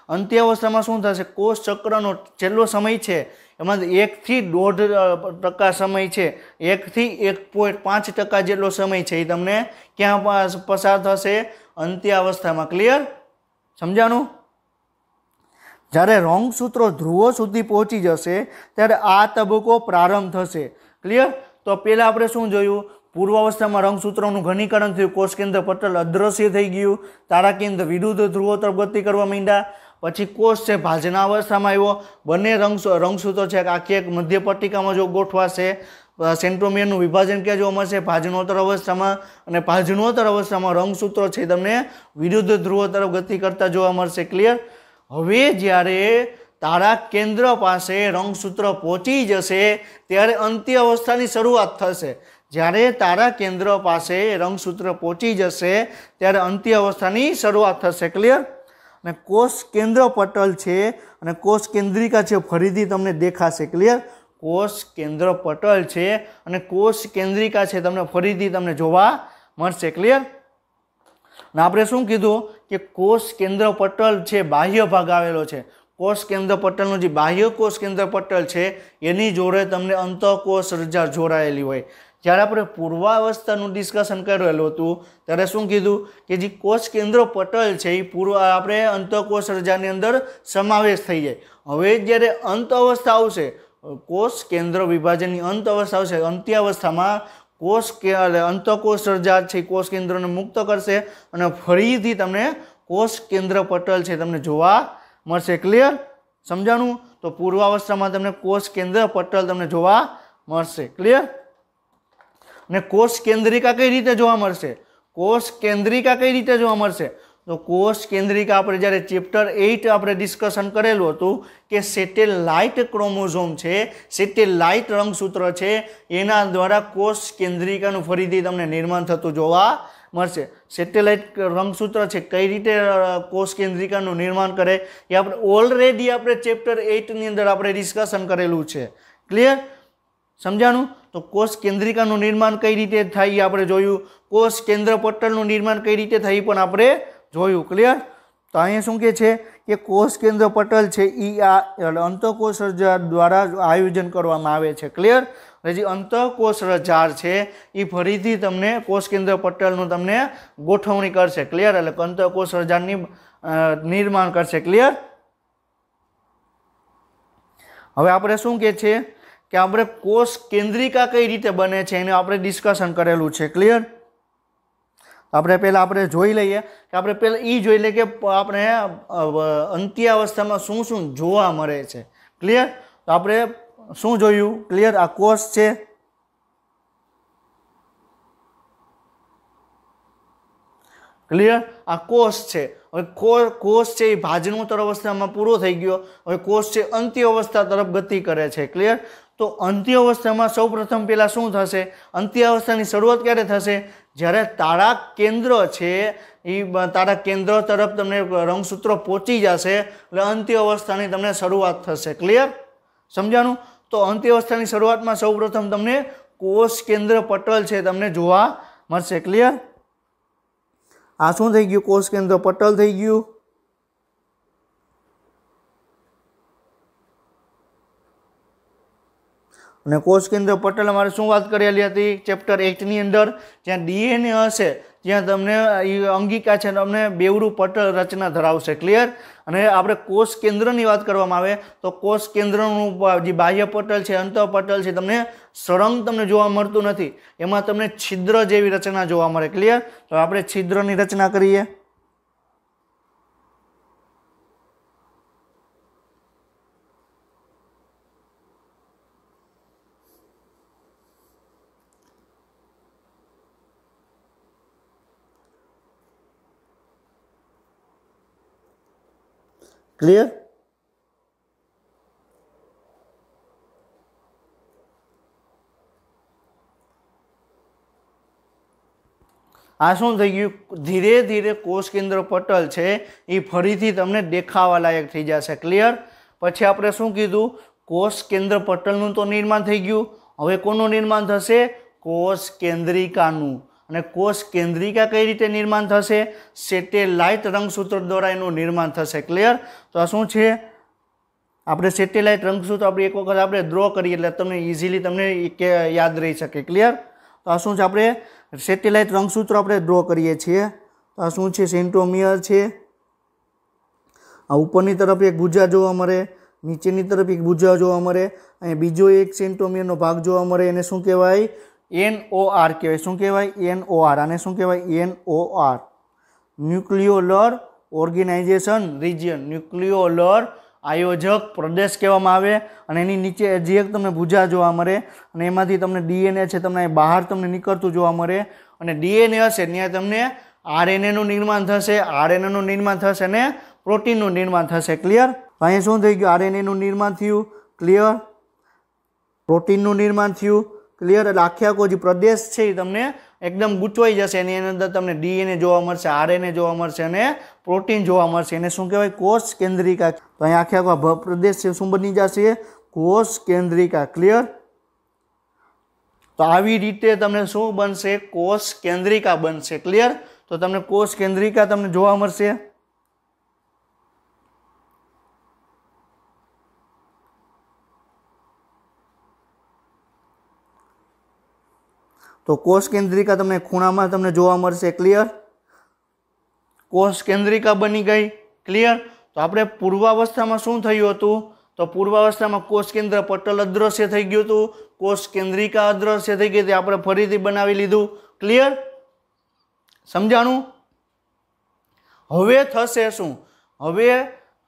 અંત્યાવસ્થામાં શું થશે, કોષ ચક્રનો છેલ્લો સમય છે એમાં 1 થી 1.5% સમય છે, 1 થી 1.5% જેટલો સમય છે એ તમને ક્યાં પસાર થશે, અંત્યાવસ્થામાં. ક્લિયર? સમજાણું? જ્યારે રંગસૂત્રો ધ્રુવો સુધી પહોંચી જશે ત્યારે આ તબક્કો પ્રારંભ થશે. ક્લિયર? તો પહેલાં આપણે શું જોયું, પૂર્વાવસ્થામાં રંગસૂત્રોનું ઘનીકરણ થયું, કોષ કેન્દ્ર પટલ અદ્રશ્ય થઈ ગયું, તારા કેન્દ્ર વિરુદ્ધ ધ્રુવો તરફ ગતિ કરવા માંડ્યા. પછી કોષ છે ભાજનાવસ્થામાં આવ્યો, બંને રંગસૂત્રો છે આખી એક મધ્ય પટ્ટિકામાં જો ગોઠવાશે, સેન્ટ્રોમિયરનું વિભાજન ક્યાં જોવા મળશે, ભાજનોત્તર અવસ્થામાં. અને ભાજનોત્તર અવસ્થામાં રંગસૂત્રો છે તમને વિરુદ્ધ ધ્રુવો તરફ ગતિ કરતા જોવા મળશે. ક્લિયર? હવે જ્યારે તારા કેન્દ્ર પાસે રંગસૂત્ર પહોંચી જશે ત્યારે અંત્ય અવસ્થાની શરૂઆત થશે. જ્યારે તારા કેન્દ્ર પાસે રંગસૂત્ર પહોંચી જશે ત્યારે અંત્ય અવસ્થાની શરૂઆત થશે. ક્લિયર? અને કોષ કેન્દ્ર પટલ છે અને કોષ કેન્દ્રિકા છે ફરીથી તમને દેખાશે. ક્લિયર? કોષ કેન્દ્ર પટલ છે અને કોષ કેન્દ્રિકા છે તમને ફરીથી તમને જોવા મળશે. ક્લિયર? અને આપણે શું કીધું કે કોષ કેન્દ્ર પટલ છે બાહ્ય ભાગ આવેલો છે. કોષ કેન્દ્ર પટલનું જે બાહ્ય કોષ કેન્દ્ર પટલ છે એની જોડે તમને અંતઃકોષ રજા જોડાયેલી હોય. જ્યારે આપણે પૂર્વાવસ્થાનું ડિસ્કશન કરેલું હતું ત્યારે શું કીધું કે જે કોષ કેન્દ્ર પટલ છે એ આપણે અંતઃકોષ રજાની અંદર સમાવેશ થઈ જાય. હવે જ્યારે અંત અવસ્થા આવશે, કોષ કેન્દ્ર વિભાજનની અંત અવસ્થા આવશે, અંત્યાવસ્થામાં અંતઃકોષ રજા છે કોષ કેન્દ્રને મુક્ત કરશે અને ફરીથી તમને કોષ કેન્દ્ર પટલ છે તમને જોવા મળશે. ક્લિયર? સમજાણું? તો પૂર્વાવસ્થામાં તમને કોષ કેન્દ્ર પટલ તમને જોવા મળશે. ક્લિયર? ને કોષ કેન્દ્રિકા કઈ રીતે જોવા મળશે, કોષ કેન્દ્રિકા કઈ રીતે જોવા મળશે? તો કોષ કેન્દ્રિકા આપણે જ્યારે ચેપ્ટર 8 આપણે ડિસ્કશન કરેલું હતું કે સેટેલાઇટ ક્રોમોઝોમ છે, સેટેલાઇટ રંગસૂત્ર છે, એના દ્વારા કોષ કેન્દ્રિકાનું ફરીથી તમને નિર્માણ થતું જોવા મળશે. સેટેલાઇટ રંગસૂત્ર છે કઈ રીતે કોષ કેન્દ્રિકાનું નિર્માણ કરે એ આપણે ઓલરેડી આપણે ચેપ્ટર 8ની અંદર આપણે ડિસ્કશન કરેલું છે. ક્લિયર? સમજાણું? તો કોષ કેન્દ્રિકાનું નિર્માણ કઈ રીતે થાય આપણે જોયું, કોષ કેન્દ્ર પટલનું નિર્માણ કઈ રીતે થાય પણ આપણે જોયું. ક્લિયર? તો અહીંયા શું કહે છે કે કોષ કેન્દ્ર પટલ છે એ અંતઃકોષ રજા દ્વારા આયોજન કરવામાં આવે છે. ક્લિયર? જે અંતઃકોષ રજાર છે એ ફરીથી તમને કોષ કેન્દ્ર પટલનું તમને ગોઠવણી કરશે. ક્લિયર? એટલે અંતઃકોષ રજારની નિર્માણ કરશે. ક્લિયર? હવે આપણે શું કહે છે કે આપણે કોષ કેન્દ્રિકા કઈ રીતે બને છે એને આપણે ડિસ્કશન કરેલું છે. ક્લિયર? આપણે પહેલાં આપણે જોઈ લઈએ કે આપણે પહેલાં એ જોઈ લઈએ કે આપણે અંત્યાવસ્થામાં શું શું જોવા મળે છે. ક્લિયર? તો આપણે શું જોયું? ક્લિયર? આ કોષ છે, ક્લિયર? આ કોષ છે. હવે કોષ છે એ ભાજનોત્તર અવસ્થામાં પૂરો થઈ ગયો, હવે કોષ છે અંત્ય અવસ્થા તરફ ગતિ કરે છે. ક્લિયર? તો અંત્ય અવસ્થામાં સૌ પ્રથમ પહેલાં શું થશે, અંત્ય અવસ્થાની શરૂઆત ક્યારે થશે, જ્યારે તારા કેન્દ્ર છે એ તારા કેન્દ્ર તરફ તમને રંગસૂત્રો પહોંચી જશે એટલે અંત્ય અવસ્થાની તમને શરૂઆત થશે. ક્લિયર? સમજાણું? તો અંત્ય અવસ્થાની શરૂઆતમાં સૌ પ્રથમ તમને કોષ કેન્દ્ર પટલ છે તમને જોવા મળશે. ક્લિયર? આ શું થઈ ગયું, કોષ કેન્દ્ર પટલ થઈ ગયું. અને કોષ કેન્દ્ર પટલ અમારે શું વાત કરેલી હતી ચેપ્ટર 8ની અંદર, જ્યાં ડીએનએ હશે ત્યાં તમને અંગિકા છે તમને બેવડું પટલ રચના ધરાવશે. ક્લિયર. અને આપણે કોષ કેન્દ્રની વાત કરવામાં આવે તો કોષ કેન્દ્રનું જે બાહ્ય પટલ છે, અંતઃ પટલ છે, તમને સળંગ તમને જોવા મળતું નથી. એમાં તમને છિદ્ર જેવી રચના જોવા મળે. ક્લિયર. તો આપણે છિદ્રની રચના કરીએ. ક્લિયર. આ શું થઈ ગયું? ધીરે ધીરે કોષ કેન્દ્ર પટલ છે એ ફરીથી તમને દેખાવા લાયક થઈ જશે. ક્લિયર. પછી આપણે શું કીધું? કોષ કેન્દ્ર પટલનું તો નિર્માણ થઈ ગયું. હવે કોનું નિર્માણ થશે? કોષ કેન્દ્રિકાનું. અને કોષ કેન્દ્રિકા કઈ રીતે નિર્માણ થશે? સેટેલાઇટ રંગસૂત્ર દ્વારા એનું નિર્માણ થશે. ક્લિયર. તો આ શું છે? આપણે સેટેલાઇટ રંગસૂત્ર આપણે એક વખત આપણે ડ્રો કરીએ એટલે તમને ઇઝીલી તમને યાદ રહી શકે. ક્લિયર. તો આ શું છે? આપણે સેટેલાઇટ રંગસૂત્ર આપણે ડ્રો કરીએ છીએ. તો આ શું છે? સેન્ટ્રોમિયર છે. આ ઉપરની તરફ એક ભુજા જોવા મળે, નીચેની તરફ એક ભુજા જોવા મળે, અને બીજો એક સેન્ટ્રોમિયરનો ભાગ જોવા મળે. એને શું કહેવાય? NOR કહેવાય. શું કહેવાય? NOR. આને શું કહેવાય? NOR. Nucleolar organization region. Nucleolar આયોજક પ્રદેશ કહેવામાં આવે. અને એની નીચે જે એક તમને ભુજા જોવા મળે અને એમાંથી તમને DNA છે તમને બહાર તમને નીકળતું જોવા મળે. અને DNA હશે ત્યાં તમને RNA નું નિર્માણ થશે. RNA નું નિર્માણ થશે અને પ્રોટીનનું નિર્માણ થશે. ક્લિયર. અહીંયા શું થઈ ગયું? RNA નું નિર્માણ થયું. ક્લિયર. પ્રોટીનનું નિર્માણ થયું. ક્લિયર. એટલે આખો જે પ્રદેશ છે એ તમને એકદમ ગૂંચવાઈ જશે. એની અંદર તમને DNA જોવા મળશે, RNA જોવા મળશે અને પ્રોટીન જોવા મળશે. એને શું કહેવાય? કોષ કેન્દ્રિકા. તો અહીંયા આખો પ્રદેશ છે શું બની જશે? કોષ કેન્દ્રિકા. ક્લિયર. તો આવી રીતે તમને શું બનશે? કોષ કેન્દ્રિકા બનશે. ક્લિયર. તો તમને કોષ કેન્દ્રિકા તમને જોવા મળશે. તો કોષ કેન્દ્રિકા તમને ખૂણામાં તમને જોવા મળશે. ક્લિયર. કોષ કેન્દ્રિકા બની ગઈ. ક્લિયર. તો આપણે પૂર્વાવસ્થામાં શું થયું હતું? તો પૂર્વાવસ્થામાં કોષ કેન્દ્ર પટલ અદ્રશ્ય થઈ ગયું હતું. કોષ કેન્દ્રિકા અદ્રશ્ય થઈ ગઈ હતી. આપણે ફરીથી બનાવી લીધું. ક્લિયર. સમજાણું? હવે થશે શું? હવે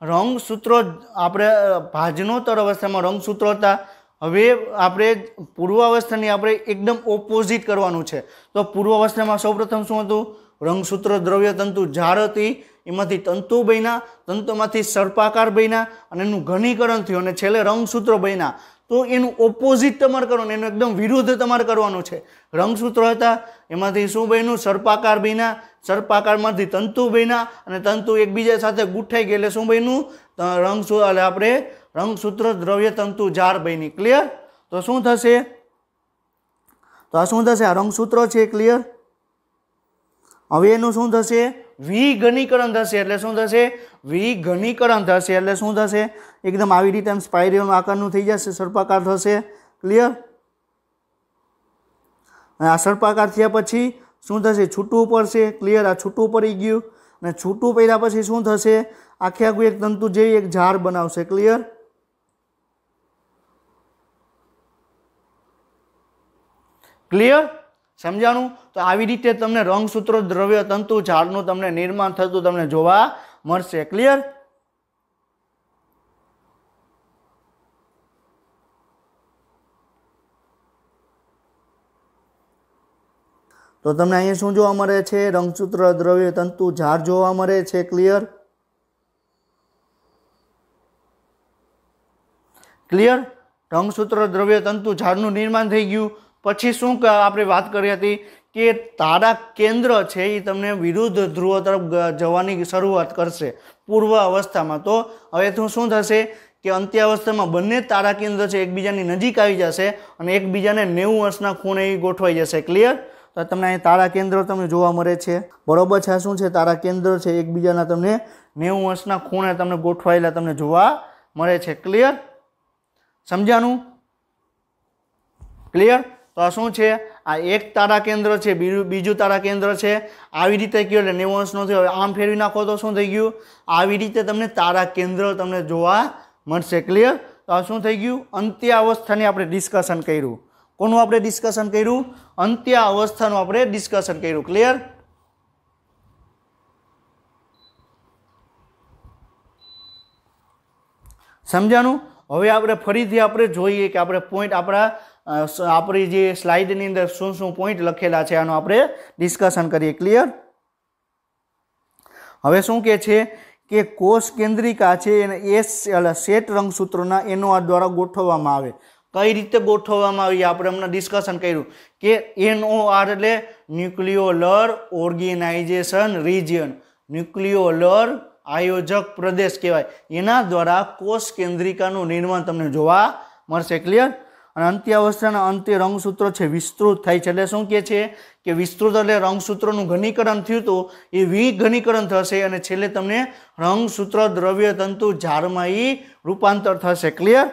રંગસૂત્રો આપણે ભાજનોત્તર અવસ્થામાં રંગસૂત્રો હતા. હવે આપણે પૂર્વાવસ્થાની આપણે એકદમ ઓપોઝિટ કરવાનું છે. તો પૂર્વાવસ્થામાં સૌપ્રથમ શું હતું? રંગસૂત્ર દ્રવ્ય તંતુ ઝાડ હતી. એમાંથી તંતુ બન્યા, તંતુમાંથી સર્પાકાર બન્યા અને એનું ઘનીકરણ થયું અને છેલ્લે રંગસૂત્રો બન્યા. તો એનું ઓપોઝિટ તમારે કરવાનું, એનું એકદમ વિરુદ્ધ તમારે કરવાનું છે. રંગસૂત્રો હતા એમાંથી શું બન્યું? સર્પાકાર બન્યા. સર્પાકારમાંથી તંતુ બન્યા અને તંતુ એકબીજા સાથે ગૂંથાઈ ગયા એટલે શું બન્યું? રંગસૂત્ર. આપણે રંગસૂત્ર દ્રવ્ય તંતુ ઝાડ બની. ક્લિયર. તો શું થશે? તો આ શું થશે? આ રંગસૂત્રો છે. ક્લિયર. હવે એનું શું થશે? વિઘનીકરણ થશે. એટલે શું થશે? વિઘનીકરણ થશે. એટલે શું થશે? એકદમ આવી રીતે સ્પાઇરલ આકારનું થઈ જશે, સર્પાકાર થશે. ક્લિયર. અને આ સર્પાકાર થયા પછી શું થશે? છૂટું પડશે. ક્લિયર. આ છૂટું પડી ગયું અને છૂટું પડ્યા પછી શું થશે? આખું એક તંતુ જેવી એક ઝાડ બનાવશે. ક્લિયર. ક્લિયર. સમજાણું? તો આવી રીતે તમને રંગસૂત્રો દ્રવ્ય તંતુ ઝાડનું તમને નિર્માણ થતું તમને જોવા મળશે. ક્લિયર. તો તમને અહીંયા શું જોવા મળે છે? રંગસૂત્ર દ્રવ્ય તંતુ ઝાડ જોવા મળે છે. ક્લિયર. ક્લિયર. રંગસૂત્ર દ્રવ્ય તંતુ ઝાડનું નિર્માણ થઈ ગયું. પછી શું આપણે વાત કરી હતી કે તારા કેન્દ્ર છે એ તમને વિરુદ્ધ ધ્રુવ તરફ જવાની શરૂઆત કરશે પૂર્વ અવસ્થામાં. તો હવે તો શું થશે કે અંત્યાવસ્થામાં બંને તારા કેન્દ્ર છે એકબીજાની નજીક આવી જશે અને એકબીજાને 90 અંશના ખૂણે ગોઠવાઈ જશે. ક્લિયર. તો તમને અહીં તારા કેન્દ્ર તમને જોવા મળે છે. બરોબર છે. આ શું છે? તારા કેન્દ્ર છે એકબીજાના તમને 90 અંશના ખૂણે તમને ગોઠવાયેલા તમને જોવા મળે છે. ક્લિયર. સમજાણું? ક્લિયર. તો આ શું છે? आ एक तारा केंद्र है, बीजू तारा केंद्र है। આવી રીતે કયો એટલે 90 અંશનો થયો। હવે આમ ફેરવી નાખો તો શું થઈ ગયું? આવી રીતે તમને તારા કેન્દ્ર તમને જોવા મળશે। ક્લિયર? તો આ શું થઈ ગયું? અંત્ય અવસ્થાની આપણે ડિસ્કશન કર્યું। કોનું આપણે ડિસ્કશન કર્યું? અંત્ય અવસ્થાનું આપણે ડિસ્કશન કર્યું। ક્લિયર? સમજાણું? હવે આપણે ફરીથી આપણે જોઈએ કે આપણે પોઈન્ટ આપણી જે સ્લાઇડની અંદર શું શું પોઈન્ટ લખેલા છે આનું આપણે ડિસ્કશન કરીએ। ક્લિયર? હવે શું કહે છે કે કોષ કેન્દ્રિકા છે એને સેટ રંગસૂત્રોના NOR દ્વારા ગોઠવવામાં આવે। કઈ રીતે ગોઠવવામાં આવે આપણે હમણાં ડિસ્કશન કર્યું કે NOR એટલે ન્યુક્લિયોલર ઓર્ગેનાઇઝેશન રિજિયન, ન્યુક્લિયોલર આયોજક પ્રદેશ કહેવાય। એના દ્વારા કોષ કેન્દ્રિકાનું નિર્માણ તમને જોવા મળશે। ક્લિયર? અને અંત્યાવસ્થાના અંતે રંગસૂત્રો છે વિસ્તૃત થાય છે। એટલે શું કહે છે કે વિસ્તૃત એટલે રંગસૂત્રોનું ઘનીકરણ થયું તો એ વિઘનીકરણ થશે અને છેલ્લે તમને રંગસૂત્ર દ્રવ્ય તંતુ ઝાડમાં રૂપાંતર થશે। ક્લિયર?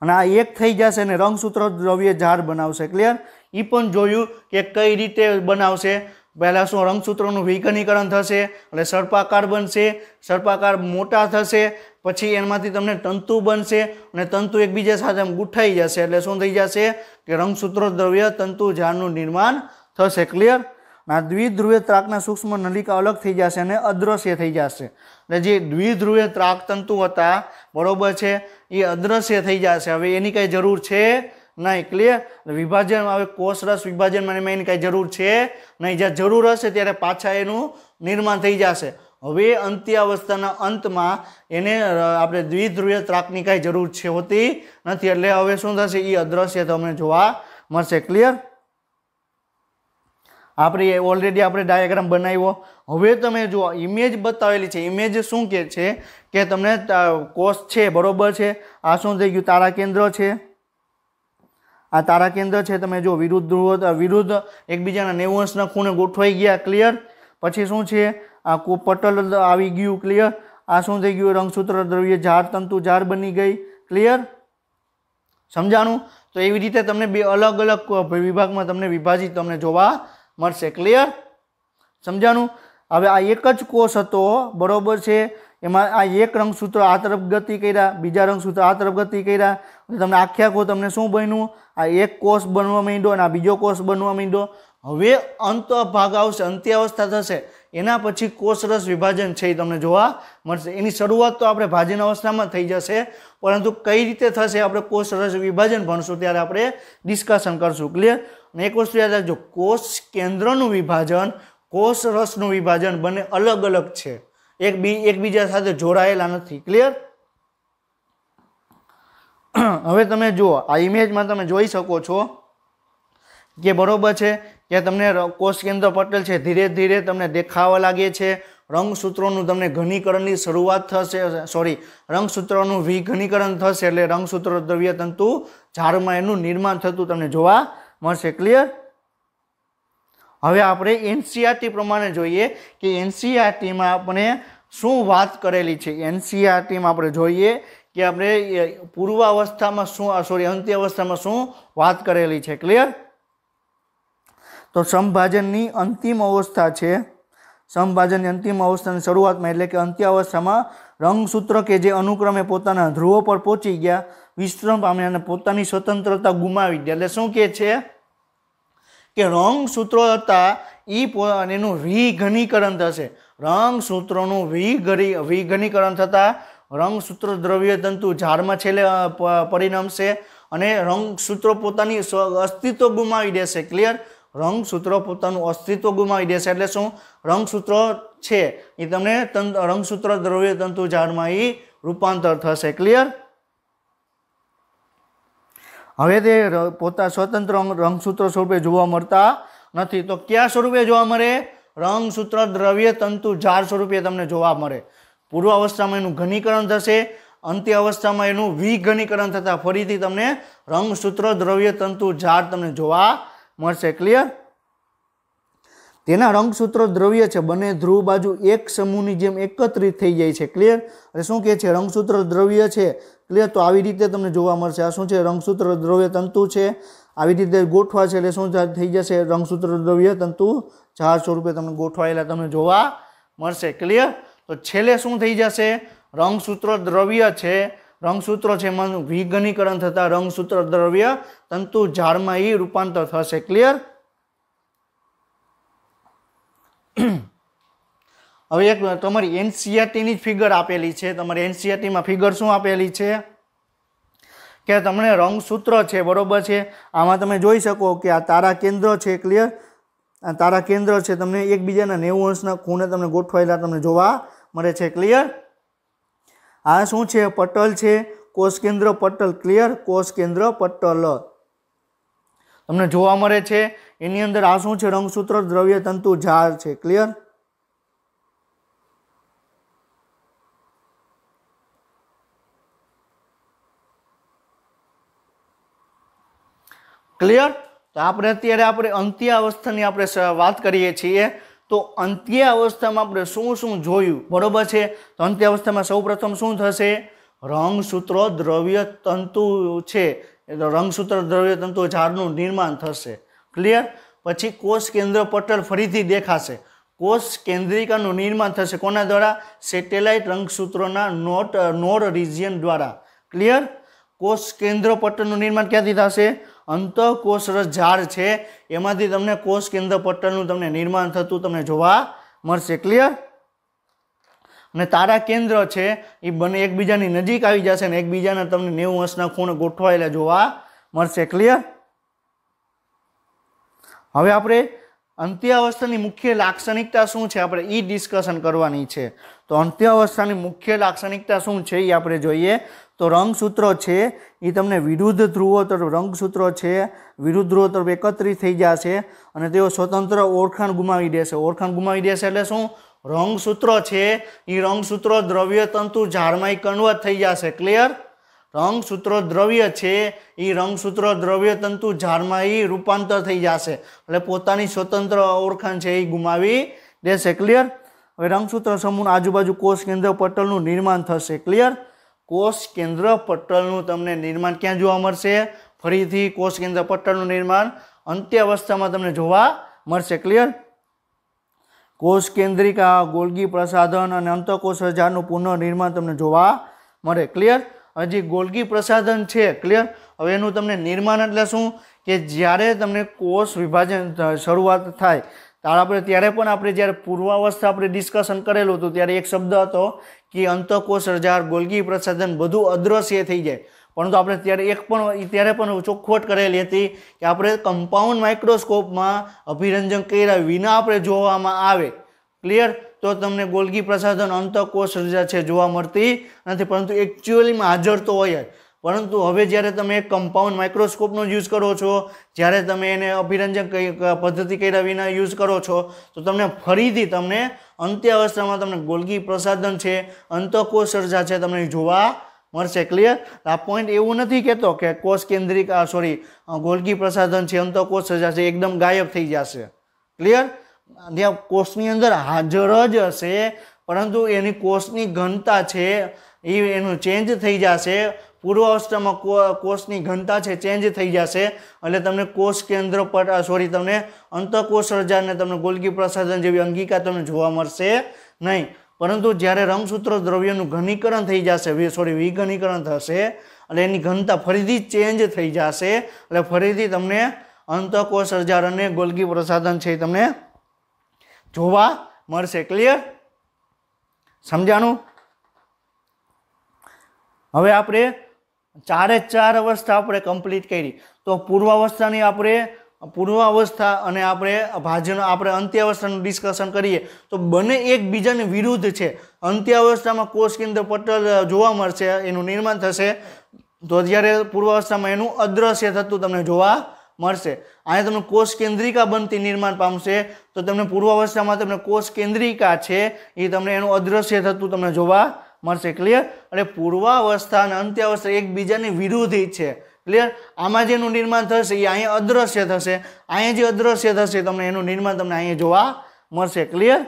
અને આ એક થઈ જશે અને રંગસૂત્ર દ્રવ્ય ઝાડ બનાવશે। ક્લિયર? એ પણ જોયું કે કઈ રીતે બનાવશે। પહેલા શું રંગસૂત્રોનું વિઘનીકરણ થશે એટલે સર્પાકાર બનશે, સર્પાકાર મોટા થશે, પછી એમાંથી તમને તંતુ બનશે અને તંતુ એકબીજા સાથે ગૂંથાઈ જશે એટલે શું થઈ જશે કે રંગસૂત્રો દ્રવ્ય તંતુ ઝાડનું નિર્માણ થશે। ક્લિયર? આ દ્વિધ્રુવીય ત્રાકના સૂક્ષ્મ નલિકા અલગ થઈ જશે અને અદ્રશ્ય થઈ જશે। એટલે જે દ્વિધ્રુવીય ત્રાક તંતુ હતા બરોબર છે એ અદ્રશ્ય થઈ જશે। હવે એની કઈ જરૂર છે નહીં। ક્લિયર? વિભાજન હવે કોષરસ વિભાજનમાં એની કઈ જરૂર છે નહીં। જ્યાં જરૂર હશે ત્યારે પાછા એનું નિર્માણ થઈ જશે। હવે અંત્યાવસ્થાના અંતમાં એને આપણે દ્વિધ્રુવીય ત્રાકની કઈ જરૂર છે હોતી નથી એટલે હવે શું થશે એ અદ્રશ્ય તમને જોવા મળશે। ક્લિયર? આપણે ઓલરેડી આપણે ડાયાગ્રામ બનાવ્યો। હવે તમે જુઓ ઇમેજ બતાવેલી છે। ઇમેજ શું કહે છે કે તમને કોષ છે બરોબર છે, આ શું થઈ ગયું તારા કેન્દ્ર છે, આ તારા કેન્દ્ર છે તમે જો વિરુદ્ધ એકબીજાના 90 અંશના ખૂણે ગોઠવાઈ ગયા। ક્લિયર? પછી શું છે આ પટલ આવી ગયું। ક્લિયર? આ શું થઈ ગયું રંગસૂત્ર દ્રવ્ય ઝાડ તંતુ ઝાડ બની ગઈ। ક્લિયર? સમજાણું? તો એવી રીતે તમને બે અલગ અલગ વિભાગમાં તમને વિભાજિત તમને જોવા મળશે। ક્લિયર? સમજાણું? હવે આ એક જ કોષ હતો બરોબર છે, એમાં આ એક રંગસૂત્ર આ તરફ ગતિ કર્યા, બીજા રંગસૂત્ર આ તરફ ગતિ કર્યા, તમને આખે આખો તમને શું બન્યું આ એક કોષ બનવા માંડ્યો અને આ બીજો કોષ બનવા માંડ્યો। હવે અંત ભાગ આવશે, અંત્યાવસ્થા થશે, એના પછી કોષરસ વિભાજન છે એ તમને જોવા મળશે। એની શરૂઆત તો આપણે ભાજન અવસ્થામાં થઈ જશે, પરંતુ કઈ રીતે થશે આપણે કોષરસ વિભાજન ભણશું ત્યારે આપણે ડિસ્કશન કરશું। ક્લિયર? અને એક વસ્તુ યાદ રાખજો, કોષ કેન્દ્રનું વિભાજન કોષરસનું વિભાજન બંને અલગ અલગ છે, એકબીજા સાથે જોડાયેલા નથી। ક્લિયર? હવે તમે જુઓ આ ઇમેજમાં તમે જોઈ શકો છો કે બરોબર છે કે તમને કોષ કેન્દ્ર પટેલ છે ધીરે ધીરે તમને દેખાવા લાગે છે। રંગસૂત્રોનું તમને ઘનીકરણની શરૂઆત થશે, રંગસૂત્રોનું વિઘનીકરણ થશે એટલે રંગસૂત્ર દ્રવ્ય તંતુ ઝાડમાં એનું નિર્માણ થતું તમને જોવા મળશે। ક્લિયર? હવે આપણે એનસીઈઆરટી પ્રમાણે જોઈએ કે એનસીઈઆરટીમાં આપણે શું વાત કરેલી છે। એનસીઈઆરટીમાં આપણે જોઈએ કે આપણે પૂર્વાવસ્થામાં શું અંત્યાવસ્થામાં શું વાત કરેલી છે। ક્લિયર? તો સમભાજનની અંતિમ અવસ્થા છે, સમભાજનની અંતિમ અવસ્થાની શરૂઆતમાં એટલે કે અંત્યાવસ્થામાં રંગસૂત્ર કે જે અનુક્રમે પોતાના ધ્રુવો પર પહોંચી ગયા, વિસ્તરણ પામ્યા અને પોતાની સ્વતંત્રતા ગુમાવી દે। એટલે શું કહે છે કે રંગસૂત્રો હતા એનું વિઘનીકરણ થશે। રંગસૂત્રોનું વિઘનીકરણ થતા રંગસૂત્ર દ્રવ્ય તંતુ ઝાડમાં છેલ્લે પરિણમશે અને રંગસૂત્રો પોતાની અસ્તિત્વ ગુમાવી દેશે। ક્લિયર? રંગસૂત્રો પોતાનું અસ્તિત્વ ગુમાવી દેશે એટલે શું રંગસૂત્રો છે એ તમને રંગસૂત્ર દ્રવ્ય તંતુ ઝાડમાં રૂપાંતર થશે। ક્લિયર? હવે તે પોતા સ્વતંત્ર રંગસૂત્ર સ્વરૂપે જોવા મળતા નથી। તો કયા સ્વરૂપે જોવા મળે? રંગસૂત્ર દ્રવ્ય તંતુ ઝાડ સ્વરૂપે તમને જોવા મળે। પૂર્વ અવસ્થામાં એનું ઘનીકરણ થશે, અંત્ય અવસ્થામાં એનું વિઘનીકરણ થતા ફરીથી તમને રંગસૂત્ર દ્રવ્ય તંતુ ઝાડ તમને જોવા મળશે। ક્લિયર? તેના રંગસૂત્ર દ્રવ્ય છે બંને ધ્રુવ બાજુ એક સમૂહની જેમ એકત્રિત થઈ જાય છે। ક્લિયર? એટલે શું કહે છે રંગસૂત્ર દ્રવ્ય છે। ક્લિયર? તો આવી રીતે તમને જોવા મળશે। આ શું છે? રંગસૂત્ર દ્રવ્ય તંતુ છે, આવી રીતે ગોઠવાશે એટલે શું થઈ જશે? રંગસૂત્ર દ્રવ્ય તંતુ ઝાડ સ્વરૂપે તમને ગોઠવાયેલા તમને જોવા મળશે. ક્લિયર? તો છેલ્લે શું થઈ જશે? રંગસૂત્ર દ્રવ્ય છે, રંગસૂત્રો છે એમાં વિઘનીકરણ થતા રંગસૂત્ર દ્રવ્ય તંતુ ઝાડમાં રૂપાંતર થશે. ક્લિયર? હવે એક તમારી એનસીઈઆરટીની જ ફિગર આપેલી છે. તમારી એનસીઈઆરટીમાં ફિગર શું આપેલી છે કે તમને રંગસૂત્ર છે, બરોબર છે, આમાં તમે જોઈ શકો કે આ તારા કેન્દ્ર છે. ક્લિયર? આ તારા કેન્દ્ર છે તમને એકબીજાના 90 અંશના ખૂણે તમને ગોઠવાયેલા તમને જોવા મળે છે. ક્લિયર? આ શું છે? પટલ છે, કોષ કેન્દ્ર પટલ. ક્લિયર? કોષ કેન્દ્ર પટલ તમને જોવા મળે છે. એની અંદર આ શું છે? રંગસૂત્ર દ્રવ્ય તંતુ ઝાડ છે. ક્લિયર? ક્લિયર? તો આપણે અત્યારે અંત્ય અવસ્થાની આપણે વાત કરીએ છીએ. તો અંત્ય અવસ્થામાં આપણે શું જોયું, બરોબર છે? તો અંત્ય અવસ્થામાં સૌપ્રથમ શું થશે? રંગસૂત્ર દ્રવ્ય તંતુ છે, રંગસૂત્ર દ્રવ્ય તંતુ ઝાડનું નિર્માણ થશે. ક્લિયર? પછી કોષ કેન્દ્ર પટલ ફરીથી દેખાશે. કોષ કેન્દ્રિકાનું નિર્માણ થશે કોના દ્વારા? સેટેલાઇટ રંગસૂત્રોના નોડ રિજિયન દ્વારા. ક્લિયર? કોષ કેન્દ્ર પટલનું નિર્માણ ક્યાંથી થશે? અંતઃકોષરસ ઝાડ છે એમાંથી તમને કોષ કેન્દ્ર પટલનું તમને નિર્માણ થતું તમને જોવા મળશે. ક્લિયર? અને તારા કેન્દ્ર છે એ બંને એકબીજાની નજીક આવી જશે અને એકબીજાના તમને 90 અંશના ખૂણે ગોઠવાયેલા જોવા મળશે. ક્લિયર? હવે આપણે અંત્ય અવસ્થાની મુખ્ય લાક્ષણિકતા શું છે આપણે એ ડિસ્કશન કરવાની છે. તો અંત્ય અવસ્થાની મુખ્ય લાક્ષણિકતા શું છે એ આપણે જોઈએ. તો રંગસૂત્રો છે એ તમને વિરુદ્ધ ધ્રુવો તરફ રંગસૂત્રો છે વિરુદ્ધ ધ્રુવો તરફ એકત્રિત થઈ જશે અને તેઓ સ્વતંત્ર ઓળખાણ ગુમાવી દેશે. ઓળખાણ ગુમાવી દેશે એટલે શું? રંગસૂત્રો છે એ રંગસૂત્રો દ્રવ્ય તંતુ ઝાડમાં કન્વર્ટ થઈ જશે. ક્લિયર? રંગસૂત્રો દ્રવ્ય છે એ રંગસૂત્રો દ્રવ્ય તંતુ ઝાડમાં રૂપાંતર થઈ જશે એટલે પોતાની સ્વતંત્ર ઓળખાણ છે એ ગુમાવી દેશે. ક્લિયર? હવે રંગસૂત્ર સમૂહ આજુબાજુ કોષ કેન્દ્ર પટલનું નિર્માણ થશે. ક્લિયર? કોષ કેન્દ્ર પટલનું તમને નિર્માણ ક્યાં જોવા મળશે? ફરીથી કોષ કેન્દ્ર પટલનું નિર્માણ અંત્ય અવસ્થામાં તમને જોવા મળશે. ક્લિયર? કોષ કેન્દ્રિકા, ગોલ્ગી પ્રસાધન અને અંતઃકોષ ઝાડનું પુનઃનિર્માણ તમને જોવા મળે. ક્લિયર? હજી ગોલ્ગી પ્રસાધન છે. ક્લિયર? હવે એનું તમને નિર્માણ એટલે શું કે જ્યારે તમને કોષ વિભાજન શરૂઆત થાય ત્યારે પણ આપણે જ્યારે પૂર્વાવસ્થા આપણે ડિસ્કશન કરેલું હતું ત્યારે એક શબ્દ હતો કે અંતઃકોષ ઝાડ, ગોલ્ગી પ્રસાધન બધું અદ્રશ્ય થઈ જાય. પરંતુ આપણે ત્યારે પણ ચોખવટ કરેલી હતી કે આપણે કમ્પાઉન્ડ માઇક્રોસ્કોપમાં અભિરંજન કર્યા વિના આપણે જોવામાં આવે. ક્લિયર? તો તમને ગોલ્ગી પ્રસાધન અંતઃકોષ છે જોવા મળતી નથી, પરંતુ એકચ્યુઅલીમાં હાજર તો હોય જ. પરંતુ હવે જ્યારે તમે એક કમ્પાઉન્ડ માઇક્રોસ્કોપનો યુઝ કરો છો, જ્યારે તમે એને અભિરંજન પદ્ધતિ કર્યા વિના યુઝ કરો છો તો તમને ફરીથી તમને અંત્ય અવસ્થામાં તમને ગોલ્ગી પ્રસાધન છે, અંતઃકોષ સર્જા છે તમને જોવા મળશે. ક્લિયર? આ પોઈન્ટ એવું નથી કહેતો કે કોષ કેન્દ્રિક ગોલ્ગી પ્રસાધન છે, અંતઃકોષ સર્જા છે એકદમ ગાયબ થઈ જશે. ક્લિયર? ત્યાં કોષની અંદર હાજર જ હશે, પરંતુ એની કોષની ઘનતા છે એ એનું ચેન્જ થઈ જશે. પૂર્વાવસ્થામાં કોષની ઘનતા છે ચેન્જ થઈ જશે એટલે તમને કોષ કેન્દ્ર પર તમને અંતઃકોષ સર્જાને તમને ગોલ્ગી પ્રસાધન જેવી અંગિકા તમને જોવા મળશે નહીં. પરંતુ જ્યારે રંગસૂત્ર દ્રવ્યનું ઘનીકરણ થઈ જશે, વિઘનીકરણ થશે એટલે એની ઘનતા ફરીથી ચેન્જ થઈ જશે એટલે ફરીથી તમને અંતઃકોષ સર્જાર અને ગોલ્ગી પ્રસાધન છે તમને જોવા મળશે. ક્લિયર? સમજાણું? હવે આપણે 4 અવસ્થા આપણે કમ્પ્લીટ કરી. તો પૂર્વાવસ્થા અને આપણે અંત્ય અવસ્થાનું ડિસ્કશન કરીએ તો બંને એકબીજાને વિરુદ્ધ છે. અંત્ય અવસ્થામાં કોષ કેન્દ્ર પટલ જોવા મળશે, એનું નિર્માણ થશે, તો જ્યારે પૂર્વાવસ્થામાં એનું અદ્રશ્ય થતું તમને જોવા મળશે. અહીંયા તમને કોષ કેન્દ્રિકા બનતી નિર્માણ પામશે, તો તમને પૂર્વાવસ્થામાં તમને કોષ કેન્દ્રિકા છે એ તમને એનું અદ્રશ્ય થતું તમને જોવા મળશે. ક્લિયર? એટલે પૂર્વાવસ્થા અને અંત્યાવસ્થા એકબીજાની વિરુદ્ધ છે. ક્લિયર? આમાં જેનું નિર્માણ થશે એ અહીંયા અદ્રશ્ય થશે, અહીંયા જે અદ્રશ્ય થશે તમને એનું નિર્માણ તમને અહીંયા જોવા મળશે. ક્લિયર?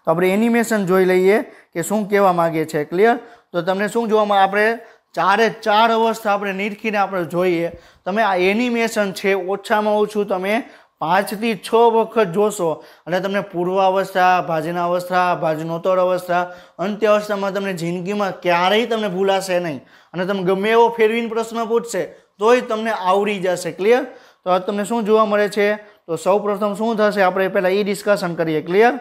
તો આપણે એનિમેશન જોઈ લઈએ કે શું કહેવા માંગે છે. ક્લિયર? તો તમને શું જોવા મળે? આપણે ચારે ચાર અવસ્થા આપણે નીરખીને આપણે જોઈએ. તમે આ એનિમેશન છે ઓછામાં ઓછું તમે 5 થી 6 વખત જોશો અને તમને પૂર્વાવસ્થા, ભાજનાવસ્થા, ભાજનોત્તર અવસ્થા, અંત્ય અવસ્થામાં તમને જિંદગીમાં ક્યારેય તમને ભૂલાશે નહીં અને તમે ગમે એવો ફેરવીને પ્રશ્ન પૂછશે તોય તમને આવડી જશે. ક્લિયર? તો આ તમને શું જોવા મળે છે? તો સૌ પ્રથમ શું થશે આપણે પહેલાં એ ડિસ્કશન કરીએ. ક્લિયર?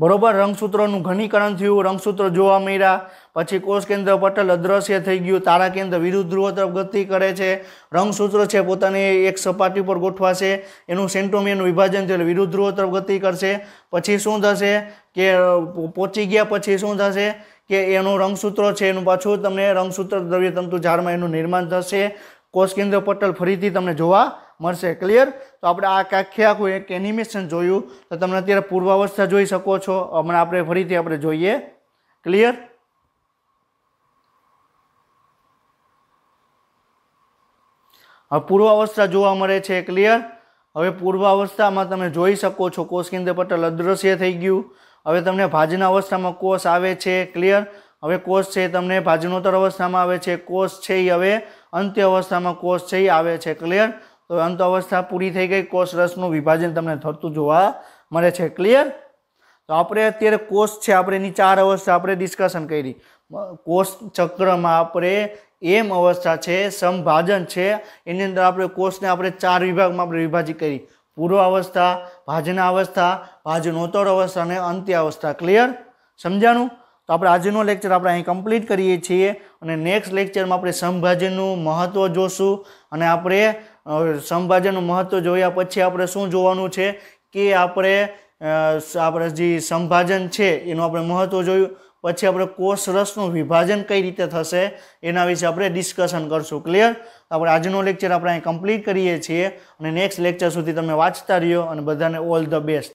બરોબર. રંગસૂત્રોનું ઘનીકરણ થયું, રંગસૂત્રો જોવા મળ્યા, પછી કોષ કેન્દ્ર પટલ અદ્રશ્ય થઈ ગયું, તારા કેન્દ્ર વિરુદ્ધ ધ્રુવ તરફ ગતિ કરે છે, રંગસૂત્રો છે પોતાની એક સપાટી પર ગોઠવાશે, એનું સેન્ટ્રોમિયરનું વિભાજન થયું એટલે વિરુદ્ધ ધ્રુવ તરફ ગતિ કરશે. પછી શું થશે કે પહોંચી ગયા પછી શું થશે કે એનું રંગસૂત્રો છે એનું પાછું તમને રંગસૂત્ર દ્રવ્ય તંતુ ઝાડમાં એનું નિર્માણ થશે, કોષ કેન્દ્ર પટલ ફરીથી તમને જોવા મળશે. ક્લિયર? તો આપણે આ આખું એક એનિમેશન જોયું. તો તમે અત્યારે પૂર્વાવસ્થા જોઈ શકો છો. હમણાં આપણે ફરીથી આપણે જોઈએ. ક્લિયર? હવે પૂર્વાવસ્થા જોવા મળે છે. ક્લિયર? હવે પૂર્વાવસ્થામાં તમે જોઈ શકો છો કોષ કેન્દ્ર પટલ અદ્રશ્ય થઈ ગયું. હવે તમને ભાજના અવસ્થામાં કોષ આવે છે. ક્લિયર? હવે કોષ છે તમને ભાજનોત્તર અવસ્થામાં આવે છે. કોષ છે એ હવે અંત્ય અવસ્થામાં કોષ છે એ આવે છે. ક્લિયર? તો અંત અવસ્થા પૂરી થઈ ગઈ. કોષ રસનું વિભાજન તમને થતું જોવા મળે છે. ક્લિયર? તો આપણે અત્યારે કોષ છે આપણે એની 4 અવસ્થા આપણે ડિસ્કશન કરી. કોષ ચક્રમાં આપણે એમ અવસ્થા છે, સમભાજન છે, એની અંદર આપણે કોષને આપણે 4 વિભાગમાં આપણે વિભાજિત કરી. પૂર્વ અવસ્થા, ભાજના અવસ્થા, ભાજનોત્તર અવસ્થા અને અંત્ય અવસ્થા. ક્લિયર? સમજાણું? તો આપણે આજનો લેક્ચર આપણે અહીં કમ્પ્લીટ કરીએ છીએ અને નેક્સ્ટ લેક્ચરમાં આપણે સમભાજનનું મહત્ત્વ જોશું અને આપણે સમભાજનનું મહત્ત્વ જોયા પછી આપણે શું જોવાનું છે કે આપણે જે સમભાજન છે એનું આપણે મહત્ત્વ જોયું. પછી આપણે કોષ રસનું વિભાજન કઈ રીતે થશે એના વિશે આપણે ડિસ્કશન કરશું. ક્લિયર? આપણે આજનો લેક્ચર આપણે અહીં કમ્પ્લીટ કરીએ છીએ અને નેક્સ્ટ લેક્ચર સુધી તમે વાંચતા રહ્યો અને બધાને ઓલ ધ બેસ્ટ.